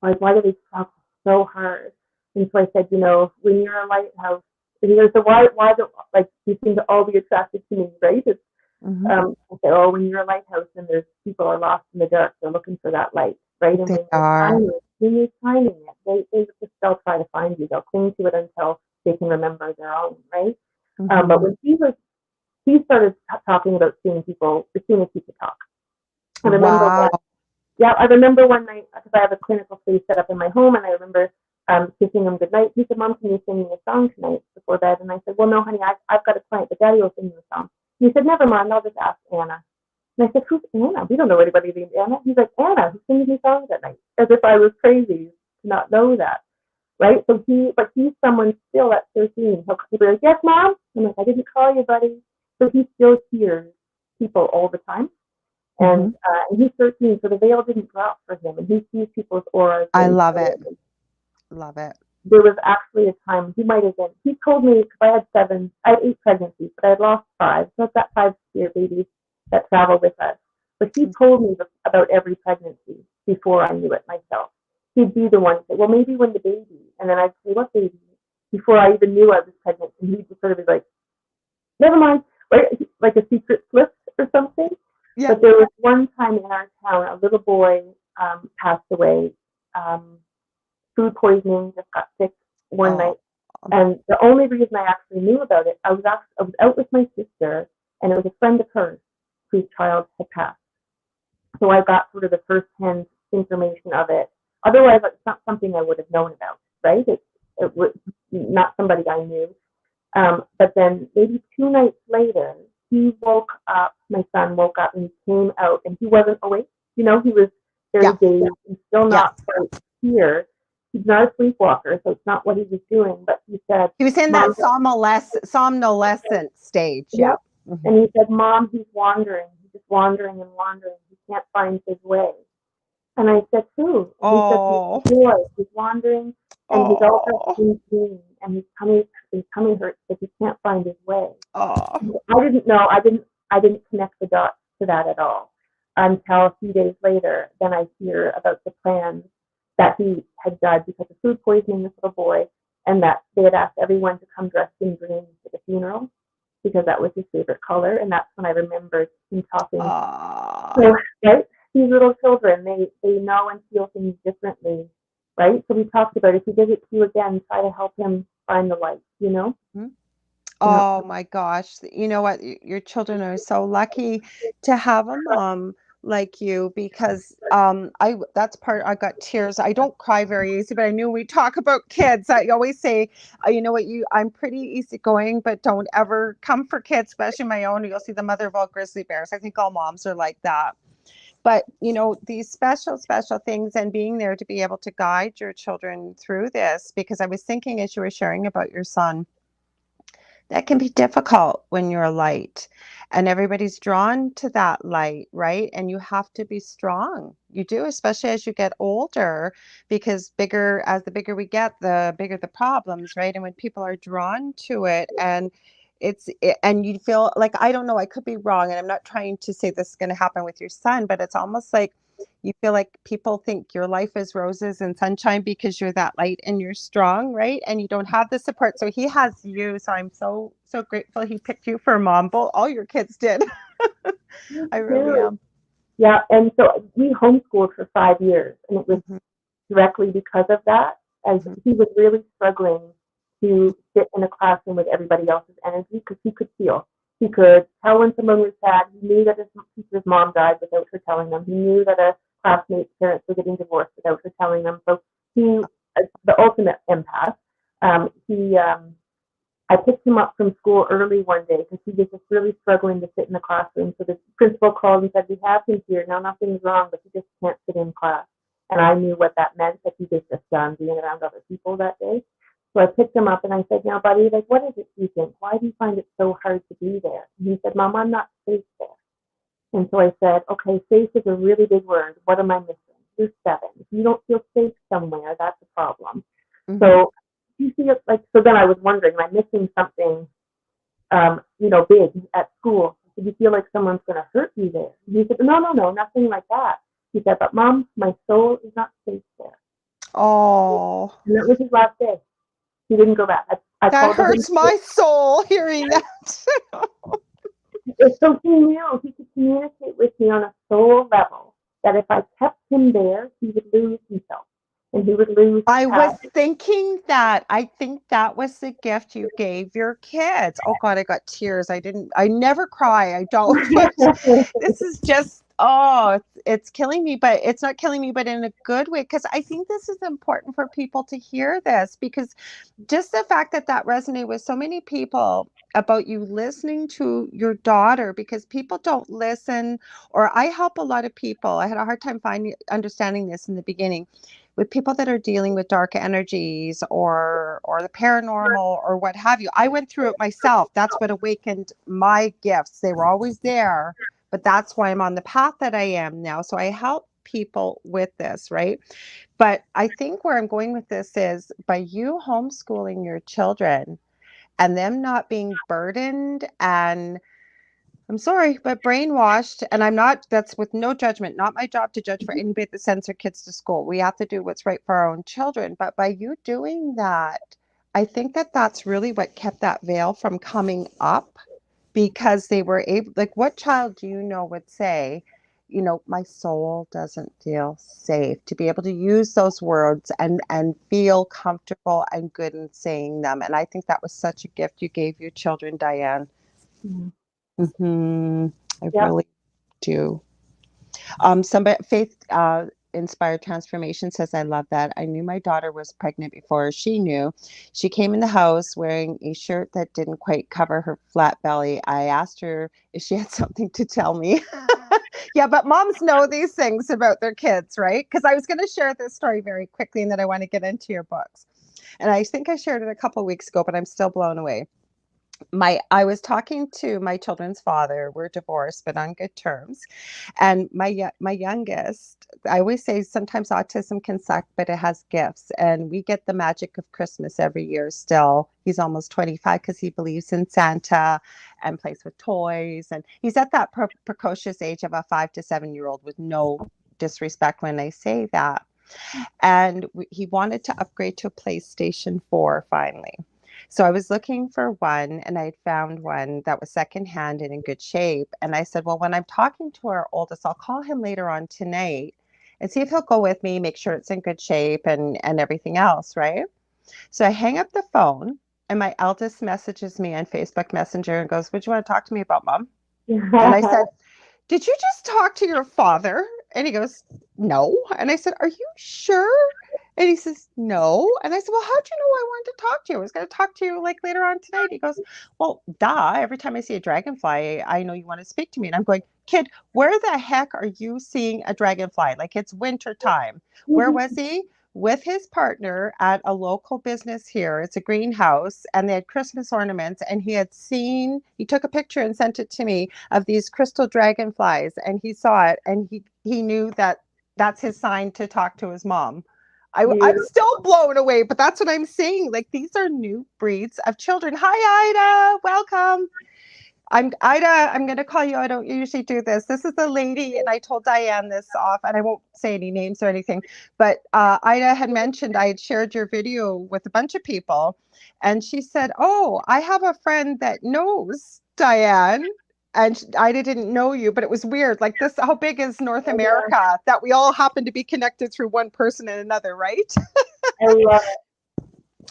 why do they struggle so hard? And so I said, when you're a lighthouse, and he goes, so why do, you seem to all be attracted to me, right? It's, I said, oh, when you're a lighthouse and there's people are lost in the dark, they're looking for that light, right? And when you're finding it, they'll try to find you. They'll cling to it until they can remember their own, right? But when he started talking about seeing people as soon as he could talk. I remember one night, because I have a clinical space set up in my home, and I remember kissing him goodnight. He said, Mom, can you sing me a song tonight before bed? And I said, well, no, honey, I've got a client, but Daddy will sing you a song. He said, never mind, I'll just ask Anna. And I said, who's Anna? We don't know anybody named Anna. He's like, Anna, who sings me songs at night. As if I was crazy to not know that. Right? So he's someone still at 13. He'll be like, yes, Mom? I'm like, I didn't call you, buddy. So he still hears people all the time. And he's 13, so the veil didn't drop for him. And he sees people's auras. I love it. Love it. There was actually a time he might have been. He told me, because I had 8 pregnancies, but I had lost 5. So I've got 5 spare babies that travel with us. But he told me about every pregnancy before I knew it myself. He'd be the one to say, well, maybe when the baby. And then I'd say, what baby? Before I even knew I was pregnant. And he'd just sort of be like, never mind, right? Like a secret slip or something. Yeah. But there was one time in our town, a little boy passed away. Food poisoning, just got sick one night. And the only reason I actually knew about it, I was out with my sister, and it was a friend of hers whose child had passed. So I got sort of the first-hand information of it. Otherwise, it's not something I would have known about, right? It was not somebody I knew. But then maybe 2 nights later, he woke up, my son woke up, and he came out, and he wasn't awake. You know, he was very dazed and still not quite here. He's not a sleepwalker, so it's not what he was doing. But he said... He was in that somnolescent stage, yeah. And he said, Mom, he's wandering. He's just wandering and wandering. He can't find his way. And I said, who? And he said, he's boy. He's wandering, and he's also in pain, and his tummy hurts, but he can't find his way. I didn't know. I didn't connect the dots to that at all until a few days later. Then I hear about the plans that he had died because of food poisoning, this little boy, and that they had asked everyone to come dressed in green to the funeral because that was his favorite color. And that's when I remembered him talking. So, right? These little children, they know and feel things differently, right? So we talked about if he does it to you again, try to help him find the light, you know? Oh my gosh. You know what? Your children are so lucky to have a mom like you, because I got tears. I don't cry very easy, but I knew we talk about kids. I always say, you know what, I'm pretty easygoing, but don't ever come for kids, especially my own. You'll see the mother of all grizzly bears. I think all moms are like that. But, you know, these special things, and being there to be able to guide your children through this, because I was thinking as you were sharing about your son, that can be difficult when you're a light, and everybody's drawn to that light, right? And you have to be strong. You do, especially as you get older, because the bigger we get, the bigger the problems, right? And when people are drawn to it, and and you feel like, I don't know, I could be wrong, and I'm not trying to say this is going to happen with your son, but it's almost like you feel like people think your life is roses and sunshine because you're that light and you're strong, right? And you don't have the support. So he has you. So I'm so grateful he picked you for mom. All your kids did. I really am. Yeah, and so we homeschooled for 5 years, and it was directly because of that, as he was really struggling to sit in a classroom with everybody else's energy, because he could feel. He could tell when someone was sad. He knew that his teacher's mom died without her telling them. He knew that a classmate's parents were getting divorced without her telling them. So he, the ultimate empath. I picked him up from school early one day because he was just really struggling to sit in the classroom. So the principal called and said, we have him here. Now nothing's wrong, but he just can't sit in class. And I knew what that meant, that he was just done being around other people that day. So I picked him up and I said, now, buddy, like, what is it you think? Why do you find it so hard to be there? And he said, Mom, I'm not safe there. And so I said, okay, safe is a really big word. What am I missing? You're 7. If you don't feel safe somewhere, that's a problem. So you see it, like, so then I was wondering, am I missing something, big at school? Do you feel like someone's going to hurt you there? And he said, no, nothing like that. He said, but Mom, my soul is not safe there. Oh. And that was his last day. He didn't go back. That hurts my soul, hearing that. So he knew he could communicate with me on a soul level, that if I kept him there, he would lose himself. And he would lose. I was thinking that. I think that was the gift you gave your kids. Oh God, I got tears. I never cry. I don't. This is just, Oh, it's killing me, but it's not killing me, but in a good way, because I think this is important for people to hear this, because just the fact that that resonated with so many people about you listening to your daughter, because people don't listen, or I help a lot of people. I had a hard time finding understanding this in the beginning with people that are dealing with dark energies or the paranormal or what have you. I went through it myself. That's what awakened my gifts. They were always there, but that's why I'm on the path that I am now. So I help people with this, right? But I think where I'm going with this is by you homeschooling your children and them not being burdened and I'm sorry, but brainwashed. And I'm not, that's with no judgment, not my job to judge for anybody that sends their kids to school. We have to do what's right for our own children. But by you doing that, I think that that's really what kept that veil from coming up because they were able, like, what child do you know would say, you know, my soul doesn't feel safe, to be able to use those words and feel comfortable and good in saying them. And I think that was such a gift you gave your children, Dianne. Mm-hmm. I Yep. really do. Somebody, Faith Inspired Transformation says, I love that. I knew my daughter was pregnant before she knew. She came in the house wearing a shirt that didn't quite cover her flat belly. I asked her if she had something to tell me. Yeah, but moms know these things about their kids, right? Because I was going to share this story very quickly and then I want to get into your books. And I think I shared it a couple of weeks ago, but I'm still blown away. I was talking to my children's father. We're divorced, but on good terms. And my youngest, I always say sometimes autism can suck, but it has gifts. And we get the magic of Christmas every year still. He's almost 25 because he believes in Santa and plays with toys. And he's at that precocious age of a 5 to 7 year old with no disrespect when I say that. And he wanted to upgrade to a PlayStation 4 finally. So I was looking for one and I found one that was secondhand and in good shape. And I said, well, when I'm talking to our oldest, I'll call him later on tonight and see if he'll go with me, make sure it's in good shape and everything else, right? So I hang up the phone and my eldest messages me on Facebook Messenger and goes, would you want to talk to me about mom? And I said, did you just talk to your father? And he goes, no. And I said, are you sure? And he says, no. And I said, well, how'd you know I wanted to talk to you? I was going to talk to you like later on tonight. He goes, well, duh. Every time I see a dragonfly, I know you want to speak to me. And I'm going, kid, where the heck are you seeing a dragonfly? Like it's winter time. Where was he? With his partner at a local business here. It's a greenhouse, and they had Christmas ornaments. And he took a picture and sent it to me of these crystal dragonflies, and he saw it, and he knew that that's his sign to talk to his mom. I'm still blown away, but that's what I'm saying. Like these are new breeds of children. Hi, Ida. Welcome. I'm Ida. I'm going to call you. I don't usually do this. This is the lady, and I told Dianne this off, and I won't say any names or anything. But Ida had mentioned I had shared your video with a bunch of people, and she said, "Oh, I have a friend that knows Dianne." And Ida didn't know you, but it was weird. Like this, how big is North America that we all happen to be connected through one person and another, right? I love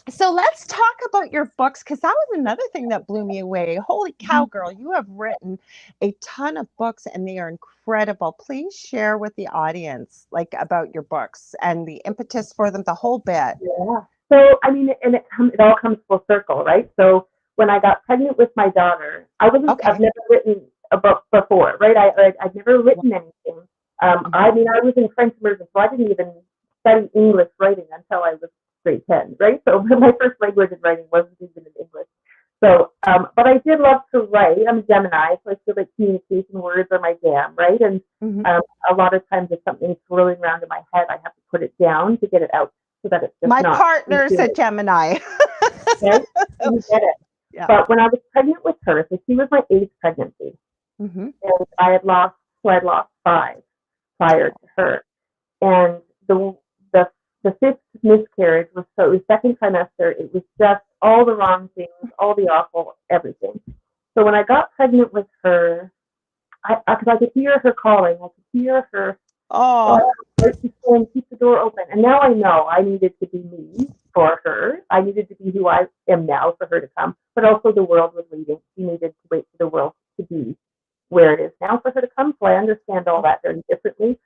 So let's talk about your books, because that was another thing that blew me away. Holy cow, girl, you have written a ton of books and they are incredible. Please share with the audience like about your books and the impetus for them, the whole bit. Yeah. So, I mean, and it all comes full circle, right? So when I got pregnant with my daughter, I've Okay. never written a book before, right? I'd never written anything. I mean, I was in French immersion, so I didn't even study English writing until I was grade 10, right? So my first language in writing wasn't even in English. So, but I did love to write. I'm a Gemini, so I feel like communication words are my jam, right? And Mm-hmm. a lot of times if something's swirling around in my head, I have to put it down to get it out so that it's just My not. partner's a Gemini. Okay? You get it. Yeah. But when I was pregnant with her, so she was my 8th pregnancy, Mm-hmm. and I had lost 5 prior to her, and the the 5th miscarriage was so it was 2nd trimester. It was just all the wrong things, all the awful everything. So when I got pregnant with her, because I could hear her calling, I could hear her Oh, saying, keep the door open. And now I know I needed to be me for her. I needed to be who I am now for her to come. But also the world was leaving. She needed to wait for the world to be where it is now for her to come. So I understand all that very differently.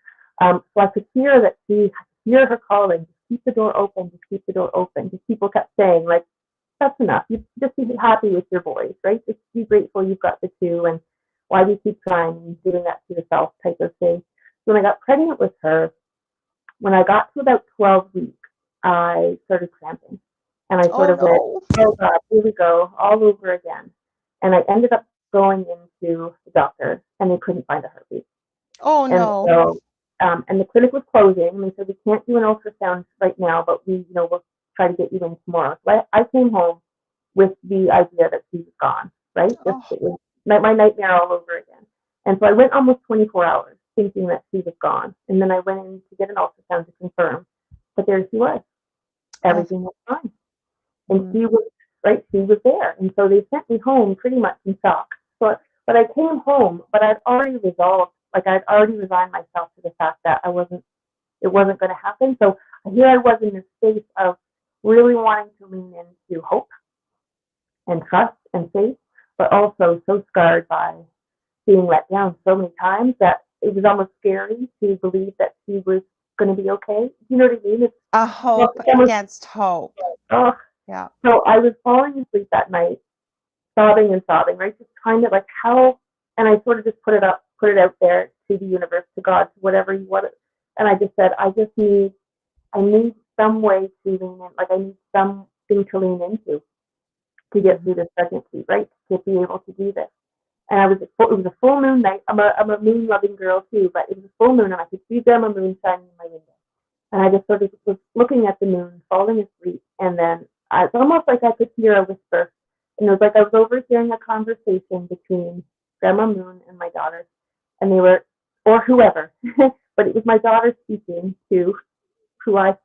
So I could hear that she hear her calling, just keep the door open, just keep the door open. Just people kept saying, like, that's enough. You just be happy with your boys, right? Just be grateful you've got the two, and why do you keep trying and doing that to yourself type of thing. So when I got pregnant with her, when I got to about 12 weeks, I started cramping. And I sort Oh of went, no. oh God, here we go, all over again. And I ended up going into the doctor, and they couldn't find a heartbeat. Oh And no. so, and the clinic was closing, and they said, we can't do an ultrasound right now, but we'll try to get you in tomorrow. So I came home with the idea that she was gone, right? Just Oh, it was my nightmare all over again. And so I went almost 24 hours thinking that she was gone. And then I went in to get an ultrasound to confirm. But there she was. oh. Everything was fine. And she was, right, she was there. And so they sent me home pretty much in shock. But I came home, but I'd already resolved, like I'd already resigned myself to the fact that it wasn't going to happen. So here I was in this space of really wanting to lean into hope and trust and faith, but also so scarred by being let down so many times that it was almost scary to believe that she was going to be okay. You know what I mean? A hope against hope. Oh. Yeah. So I was falling asleep that night, sobbing and sobbing, right? Just trying to like how, and I sort of just put it out there to the universe, to God, to whatever you want. And I just said, I need some way to lean in, like I need something to lean into to get through this pregnancy, right? To be able to do this. And it was a full moon night. I'm a moon loving girl too, but it was a full moon, and I could see Grandma Moon shining in my window. And I just sort of was looking at the moon, falling asleep, and then it's almost like I could hear a whisper. And it was like I was overhearing a conversation between Grandma Moon and my daughter, and they were, or whoever, but it was my daughter speaking to who I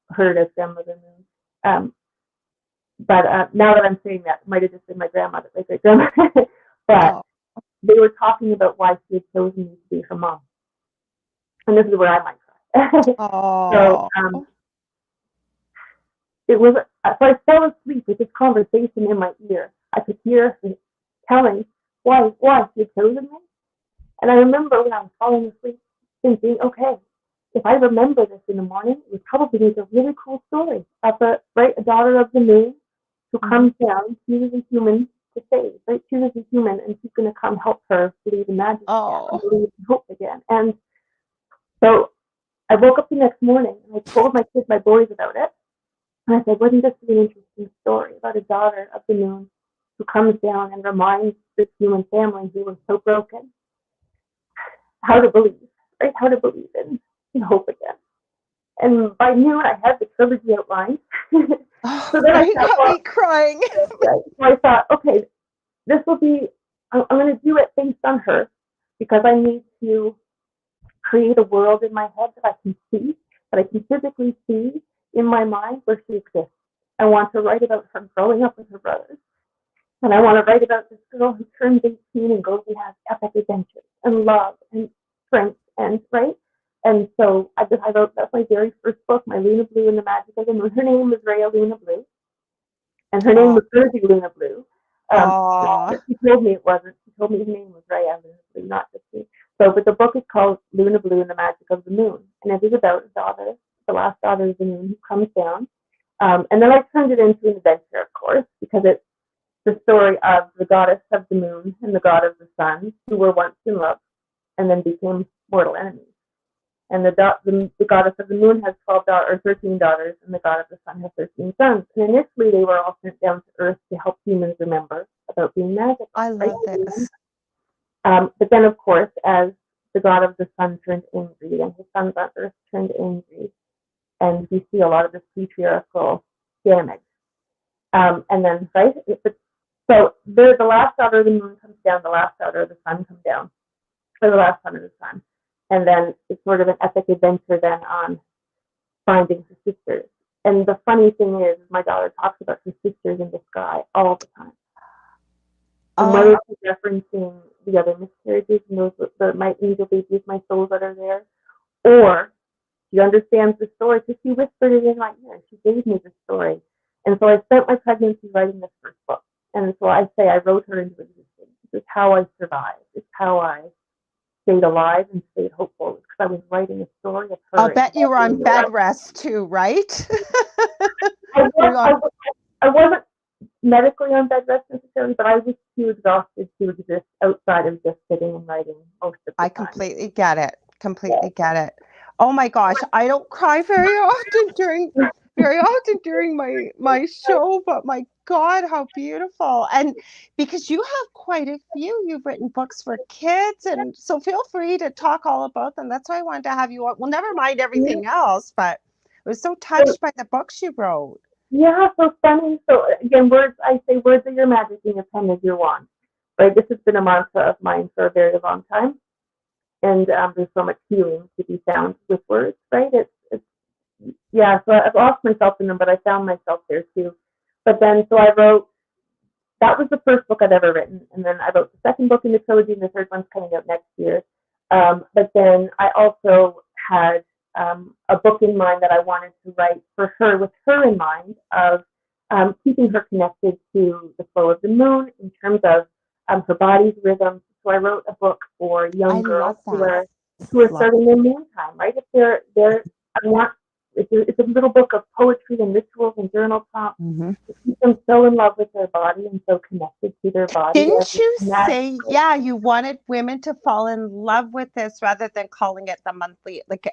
heard as Grandmother Moon. But now that I'm saying that, it might have just been my grandmother, my great grandma. But Oh. they were talking about why she had chosen me to be her mom, and this is where I might cry. So Oh. it was. So I fell asleep with this conversation in my ear. I could hear her telling why she had chosen me, and I remember when I was falling asleep thinking, okay, if I remember this in the morning, it would probably make a really cool story of a daughter of the moon who comes down, chooses a human to save, right? Chooses a human, and she's going to come help her believe in magic again, Oh. believe in hope again. And so I woke up the next morning and I told my boys about it. And I said, wouldn't this be an interesting story about a daughter of the moon who comes down and reminds this human family who was so broken how to believe, right? How to believe in hope again. And by noon, I had the trilogy outlined. Oh, So then I you thought, got me crying. right. So I thought, okay, this will be, I'm going to do it based on her because I need to create a world in my head that I can see, that I can physically see in my mind where she exists. I want to write about her growing up with her brothers. And I want to write about this girl who turns 18 and goes and has epic adventures and love and strength and right. And so I wrote, that's my very first book, my Luna Blue and the Magic of the Moon. Her name was Rhea Luna Blue, and her name Oh. was Jersey Luna Blue. Oh. She told me it wasn't. She told me her name was Rhea Luna Blue, not just me. So, but the book is called Luna Blue and the Magic of the Moon, and it is about a daughter, the last daughter of the moon, who comes down. And then I turned it into an adventure, of course, because it's the story of the goddess of the moon and the god of the sun, who were once in love and then became mortal enemies. And the goddess of the moon has 13 daughters, and the god of the sun has 13 sons. And initially, they were all sent down to Earth to help humans remember about being magical. I right? love this. But then, of course, as the god of the sun turned angry, and his sons on Earth turned angry, and we see a lot of this patriarchal damage. And then, right? So the last daughter of the moon comes down, the last daughter of the sun comes down, or the last son of the sun. And then it's sort of an epic adventure then on finding her sisters. And the funny thing is my daughter talks about her sisters in the sky all the time. And whether she's referencing the other miscarriages and my angel babies, my souls that are there, or she understands the story because she whispered it in my ear. She gave me the story. And so I spent my pregnancy writing this first book. And so I say I wrote her into existence is how I survived. It's how I stayed alive and stayed hopeful, because I was writing a story of I'll her. bet you were on bed rest too, right? I, You're was, on. I, was, I wasn't medically on bed rest necessarily, but I was too exhausted to exist outside of just sitting and writing most of the I time. completely get it. Yeah. Completely get it. Oh my gosh, I don't cry very often during my show, but my God, how beautiful. And because you have quite a few, you've written books for kids, and so feel free to talk all about them. That's why I wanted to have you on. Well, never mind everything else, but I was so touched by the books you wrote. Yeah, so funny. So again, I say words are your magic and your pen is your wand. Right? This has been a mantra of mine for a very long time. And there's so much healing to be found with words, right? It's yeah, so I've lost myself in them, but I found myself there too. But then, so I wrote, that was the first book I'd ever written. And then I wrote the second book in the trilogy, and the third one's coming out next year. But then I also had a book in mind that I wanted to write for her, with her in mind, of keeping her connected to the flow of the moon in terms of her body's rhythm. So I wrote a book for young I girls love that. who are Love. starting their moon time, right? If they're I want it's a little book of poetry and rituals and journal prompts Mm-hmm. to keep them so in love with their body and so connected to their body. Didn't you That, say, yeah, you wanted women to fall in love with this rather than calling it the monthly, like,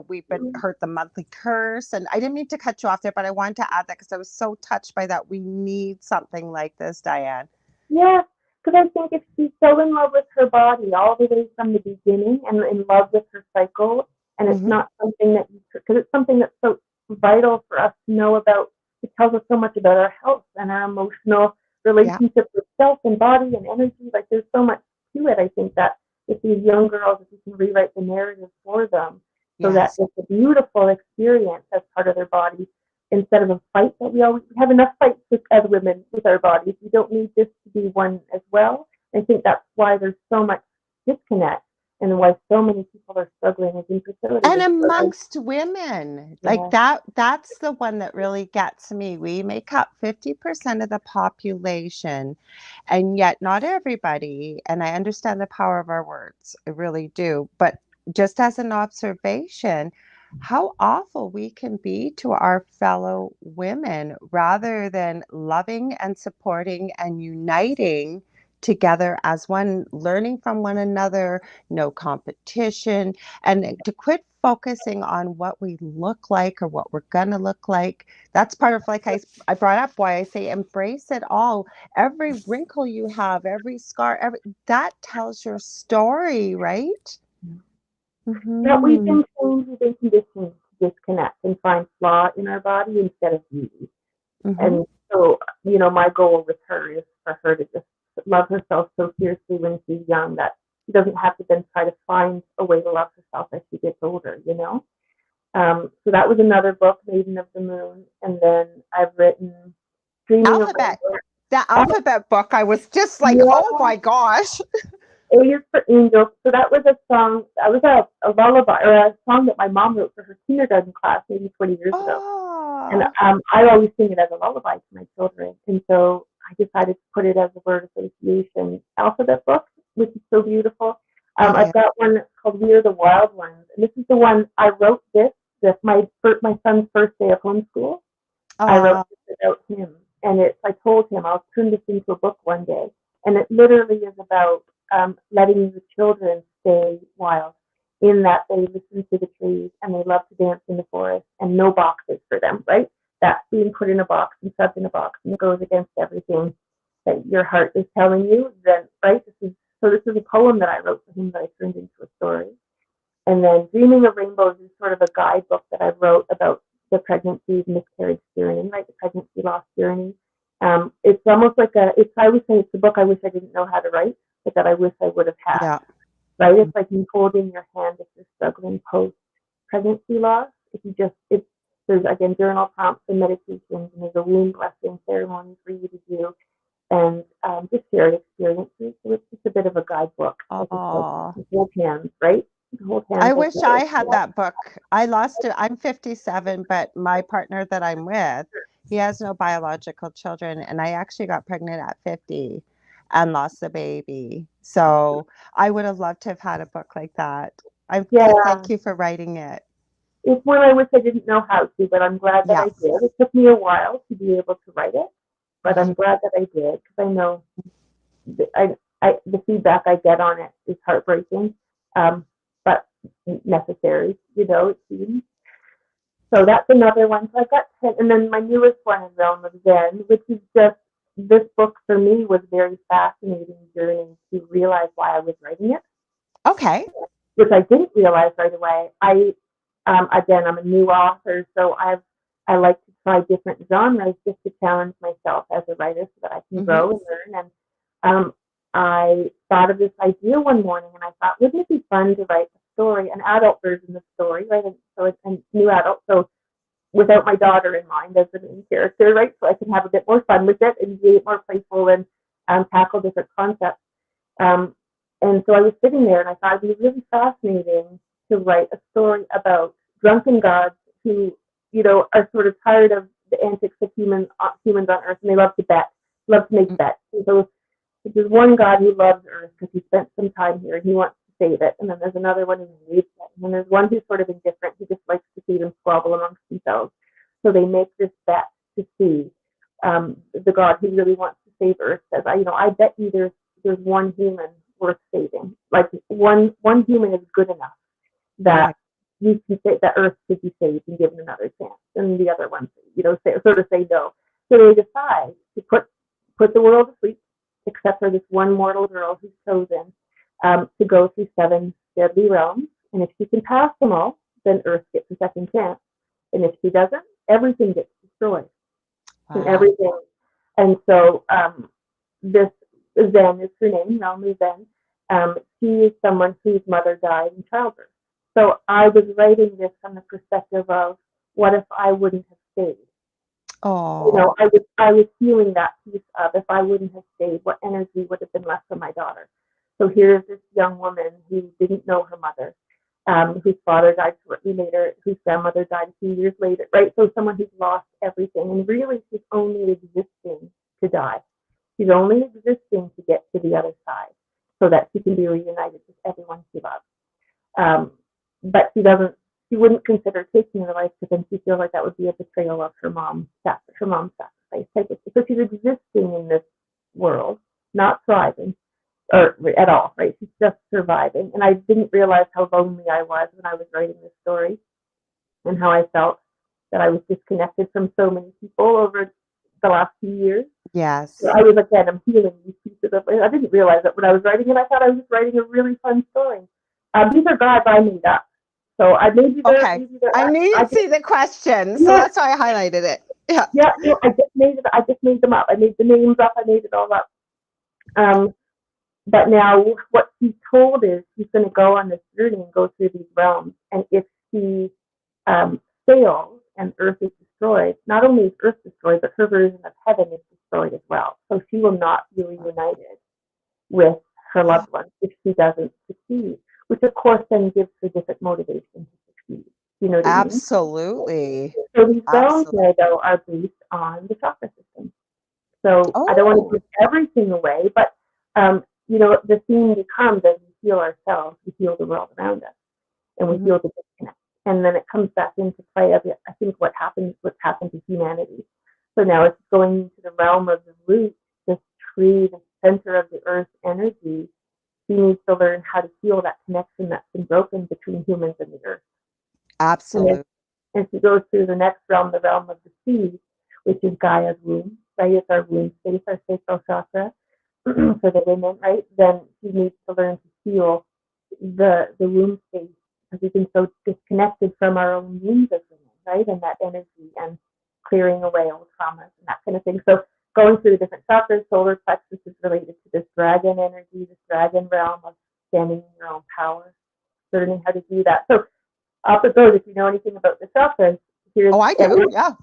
we've been heard the monthly curse. And I didn't mean to cut you off there, but I wanted to add that because I was so touched by that. We need something like this, Dianne. yeah, because I think if she's so in love with her body all the way from the beginning and in love with her cycle, and it's Mm-hmm. not something that because it's something that's so vital for us to know about. It tells us so much about our health and our emotional Yeah. relationship with self and body and energy. Like there's so much to it. I think that if these young girls, if we can rewrite the narrative for them, so that Yes. it's a beautiful experience as part of their body, instead of a fight that we have enough fights as women with our bodies. We don't need this to be one as well. I think that's why there's so much disconnect and why so many people are struggling with infertility. And amongst women, like Yeah. that's the one that really gets me. We make up 50% of the population, and yet not everybody. And I understand the power of our words. I really do. But just as an observation, how awful we can be to our fellow women rather than loving and supporting and uniting together as one, learning from one another, no competition, and to quit focusing on what we look like or what we're gonna look like. That's part of, like I brought up, why I say embrace it all. Every wrinkle you have, every scar, that tells your story, right? That we've Mm-hmm. been trained, we've been conditioned to disconnect and find flaw in our body instead of beauty. Mm-hmm. And so, my goal with her is for her to just love herself so fiercely when she's young that she doesn't have to then try to find a way to love herself as she gets older. So that was another book, Maiden of the Moon. And then I've written Dreaming of Alphabet. Rainbow. That alphabet book, I was just like, oh Yeah, my gosh. A is for Angels. So that was a song, that was a lullaby, or a song that my mom wrote for her kindergarten class maybe 20 years ago. And Oh, I always sing it as a lullaby to my children. And so I decided to put it as a word association alphabet book, which is so beautiful. it I've is. got one called We Are the Wild Ones. And this is the one I wrote my son's first day of homeschool. I wrote Oh, this about him. And I told him I'll turn this into a book one day. And it literally is about letting the children stay wild, in that they listen to the trees and they love to dance in the forest, and no boxes for them, right? That's being put in a box and shoved in a box, and it goes against everything that your heart is telling you. Then, right? This is a poem that I wrote for him that I turned into a story. And then Dreaming of Rainbows is sort of a guidebook that I wrote about the pregnancy miscarriage journey, right? The pregnancy loss journey. It's almost like I would say it's a book I wish I didn't know how to write, but that I wish I would have had, yeah. right? It's like you hold in your hand if you're struggling post pregnancy loss. If you just, there's again journal prompts and meditations, and there's a womb blessing ceremony for you to do, and just shared experiences. So it's just a bit of a guidebook, like I said, Oh, to hold hands, right? To hold hands I like wish I that. had that book. I lost it. I'm 57, but my partner that I'm with, he has no biological children, and I actually got pregnant at 50. and lost the baby. So I would have loved to have had a book like that. Yeah, Thank you for writing it. it's one I wish I didn't know how to, but I'm glad that I Yes. did. It took me a while to be able to write it, but I'm Mhm. glad that I did because I know the feedback I get on it is heartbreaking, but necessary. It seems. So that's another one. So I got 10, and then my newest one is Realm of Zen, which is just this book for me was very fascinating journey to realize why I was writing it, Okay. which I didn't realize right away. Again, I'm a new author, so I like to try different genres just to challenge myself as a writer so that I can Hmm. grow and learn. And I thought of this idea one morning, and I thought, wouldn't it be fun to write a story, an adult version of the story, right? And so it's a new adult, so without my daughter in mind as the main character, right? So I can have a bit more fun with it and be more playful and tackle different concepts. Um, and so I was sitting there and I thought it'd be really fascinating to write a story about drunken gods who, are sort of tired of the antics of humans on Earth, and they love to bet, love to make bets. And so there's one god who loves Earth because he spent some time here and he wants to save it. And then there's another one who hates it. And then there's one who's sort of indifferent, who just likes to see them squabble amongst themselves. So they make this bet to see the god who really wants to save Earth says, I bet you there's one human worth saving. Like one human is good enough that Right. you can say that Earth should be saved and given another chance, and the other ones, sort of say no. So they decide to put the world to sleep, except for this one mortal girl who's chosen to go through 7 deadly realms, and if she can pass them all, then Earth gets a second chance, and if she doesn't, everything gets destroyed, and Wow. everything. And so this Zen is her name, Naomi Zen. She is someone whose mother died in childbirth. So I was writing this from the perspective of what if I wouldn't have stayed? Oh, I was feeling that piece of if I wouldn't have stayed, what energy would have been left for my daughter? So here's this young woman who didn't know her mother, whose father died shortly later, whose grandmother died a few years later, right? So someone who's lost everything, and really she's only existing to die. She's only existing to get to the other side so that she can be reunited with everyone she loves. Um, but she wouldn't consider taking her life because then she feels like that would be a betrayal of her mom's sacrifice. So she's existing in this world, not thriving or at all, right? She's just surviving. And I didn't realize how lonely I was when I was writing this story and how I felt that I was disconnected from so many people over the last few years. So yes. I was again, I'm healing these pieces of. I didn't realize that when I was writing it. I thought I was writing a really fun story. These are gods I made up. So I Okay. maybe they're I knew I you'd just see the question, so yeah that's why I highlighted it. Yeah. yeah no I just made them up. I made the names up. I made it all up. Um, but now what she's told is she's going to go on this journey and go through these realms. And if she fails and Earth is destroyed, not only is Earth destroyed, but her version of heaven is destroyed as well. So she will not be reunited with her loved ones if she doesn't succeed, which of course then gives her different motivation to succeed. You know what I mean? Absolutely. So these realms Absolutely. there, though, are based on the chakra system. So I don't want to Oh. give everything away, but the theme becomes as we heal ourselves, we heal the world around us, and we Mhm. heal the disconnect. And then it comes back into play of I think what's happened to humanity. So now it's going into the realm of the root, this tree, the center of the earth's energy. He needs to learn how to heal that connection that's been broken between humans and the earth. And then Absolutely. as he goes through the next realm, the realm of the sea, which is Gaia's womb, right? It's our womb space, our sacral chakra for the women, right? Then he needs to learn to heal the womb space because we've been so disconnected from our own wombs as women, right? And that energy and clearing away old traumas and that kind of thing. So going through the different chakras, solar plexus is related to this dragon energy, this dragon realm of standing in your own power, learning how to do that. So off it goes. If you know anything about the chakras, here's Oh, I do. Yeah.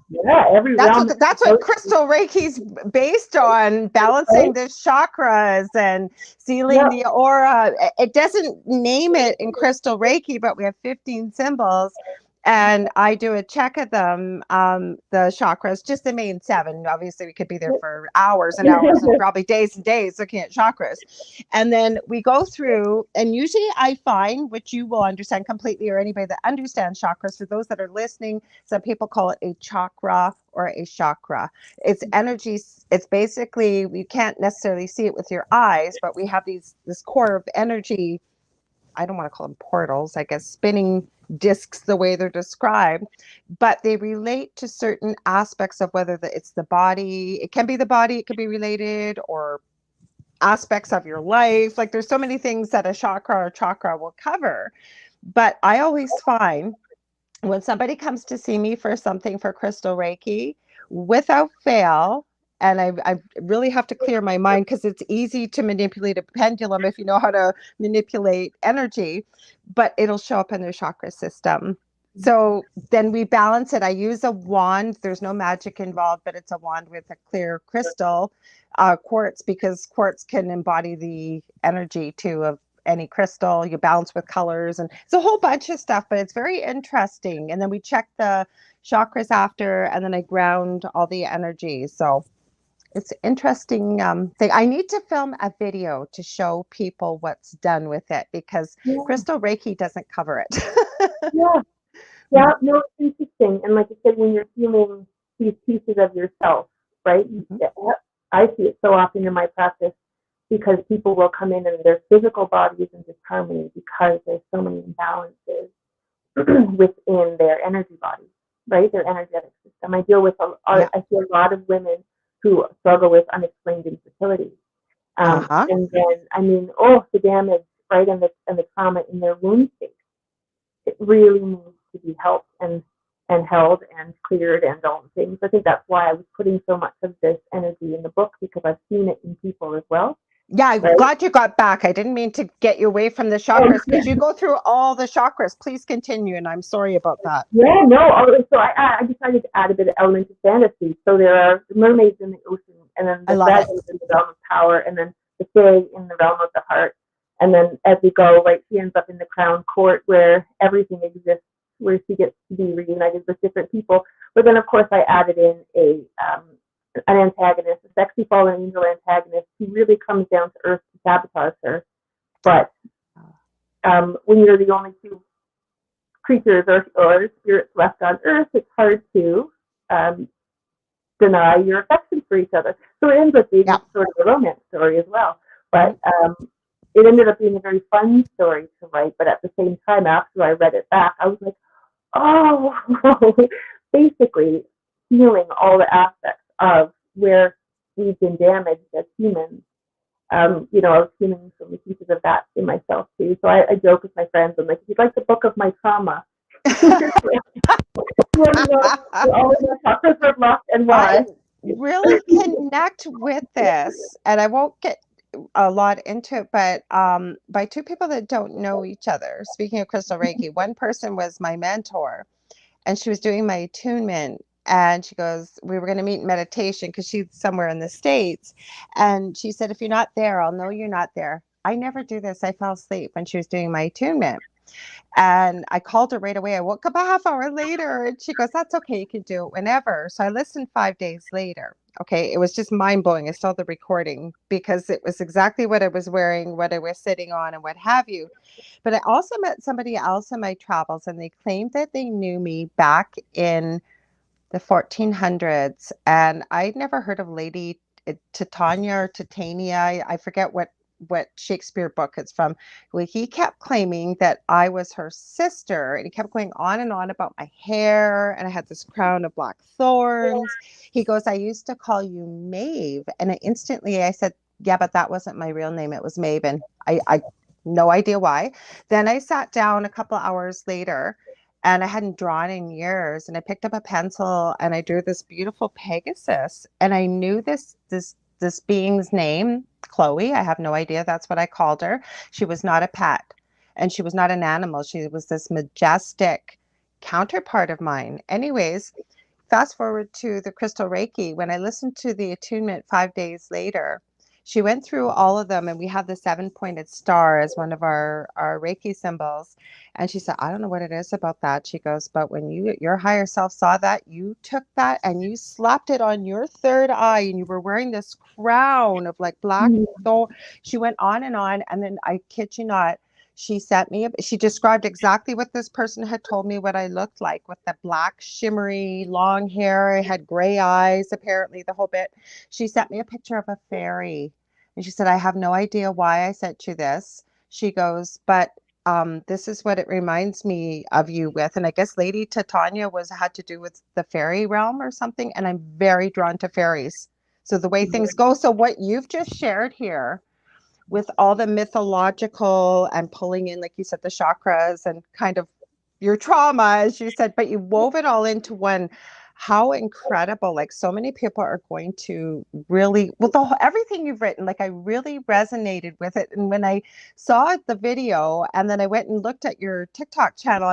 every That's realm what that you that's go what to, crystal reiki's based on, balancing right? the chakras and sealing Yep. the aura. It doesn't name it in crystal reiki, but we have 15 symbols, And I do a check of them, the chakras, just the main seven. Obviously, we could be there for hours and hours and probably days and days looking at chakras. And then we go through, and usually I find, which you will understand completely, or anybody that understands chakras, for those that are listening, some people call it a chakra or a chakra. It's energy. It's basically, you can't necessarily see it with your eyes, but we have this core of energy. I don't want to call them portals, I guess, spinning discs the way they're described, but they relate to certain aspects of whether it's the body, it can be the body, it could be related, or aspects of your life. Like there's so many things that a chakra will cover. But I always find when somebody comes to see me for something for crystal Reiki, without fail, and I really have to clear my mind because it's easy to manipulate a pendulum if you know how to manipulate energy, but it'll show up in their chakra system. So then we balance it. I use a wand. There's no magic involved, but it's a wand with a clear crystal, quartz, because quartz can embody the energy too of any crystal. You balance with colors, and it's a whole bunch of stuff, but it's very interesting. And then we check the chakras after, and then I ground all the energy. So it's interesting thing. I need to film a video to show people what's done with it, because Yeah, crystal Reiki doesn't cover it. yeah, yeah. No, it's interesting. And like I said, when you're healing these pieces of yourself, right? Mhm. I see it so often in my practice because people will come in and their physical body is in disharmony because there's so many imbalances within their energy body, right? Their energetic system. I deal with Yeah. I see a lot of women who struggle with unexplained infertility. Uh-huh. And then, I mean, oh, the damage, right, and the trauma in their womb space. It really needs to be helped and held and cleared and all the things. I think that's why I was putting so much of this energy in the book, because I've seen it in people as well, Yeah, I'm right? glad you got back. I didn't mean to get you away from the chakras, because you go through all the chakras. Please continue, and I'm sorry about that. Yeah, no. So I decided to add a bit of element of fantasy. So there are mermaids in the ocean, and then I the love it. dragons in the realm of power, and then the fae in the realm of the heart. And then as we go, right, she ends up in the crown court where everything exists, where she gets to be reunited with different people. But then, of course, I added in an antagonist, a sexy fallen angel antagonist, who really comes down to earth to sabotage her. But when you're the only two creatures or spirits left on Earth, it's hard to deny your affection for each other. So it ends up being Yeah. sort of a romance story as well. Mhm. But it ended up being a very fun story to write. But at the same time, after I read it back, I was like, oh, basically healing all the aspects of where we've been damaged as humans. I was feeling some pieces of that in myself too. So I joke with my friends. I'm like, if you'd like the book of my trauma, all of my chakras are blocked and I why. really connect with this, and I won't get a lot into it, but by two people that don't know each other. Speaking of crystal Reiki, one person was my mentor, and she was doing my attunement. And she goes, we were going to meet in meditation because she's somewhere in the States. And she said, if you're not there, I'll know you're not there. I never do this. I fell asleep when she was doing my attunement. And I called her right away. I woke up a half hour later, and she goes, that's okay. You can do it whenever. So I listened 5 days later. Okay. It was just mind blowing. I saw the recording because it was exactly what I was wearing, what I was sitting on, and what have you. But I also met somebody else in my travels, and they claimed that they knew me back in the 1400s. And I'd never heard of Lady Titania or Titania. I forget what Shakespeare book it's from. Well, he kept claiming that I was her sister, and he kept going on and on about my hair, and I had this crown of black thorns. He goes, I used to call you Maeve. And I said, yeah, but that wasn't my real name. It was Maven. I no idea why. Then I sat down a couple hours later, and I hadn't drawn in years, and I picked up a pencil and I drew this beautiful Pegasus, and I knew this being's name, Chloe. I have no idea. That's what I called her. She was not a pet, and she was not an animal. She was this majestic counterpart of mine. Anyways, fast forward to the crystal Reiki. When I listened to the attunement 5 days later, she went through all of them, and we have the seven-pointed star as one of our Reiki symbols. And she said, I don't know what it is about that. She goes, but when your higher self saw that, you took that and you slapped it on your third eye, and you were wearing this crown of like black thorn. She went on, and then I kid you not, she described exactly what this person had told me what I looked like, with the black shimmery long hair. I had gray eyes, apparently, the whole bit. She sent me a picture of a fairy, and she said, I have no idea why I sent you this. She goes, but this is what it reminds me of you with. And I guess Lady Titania had to do with the fairy realm or something. And I'm very drawn to fairies. So the way things go. So what you've just shared here with all the mythological and pulling in, like you said, the chakras and kind of your trauma, as you said, but you wove it all into one. How incredible. Like, so many people are going to really, well, everything you've written, like, I really resonated with it. And when I saw the video and then I went and looked at your TikTok channel,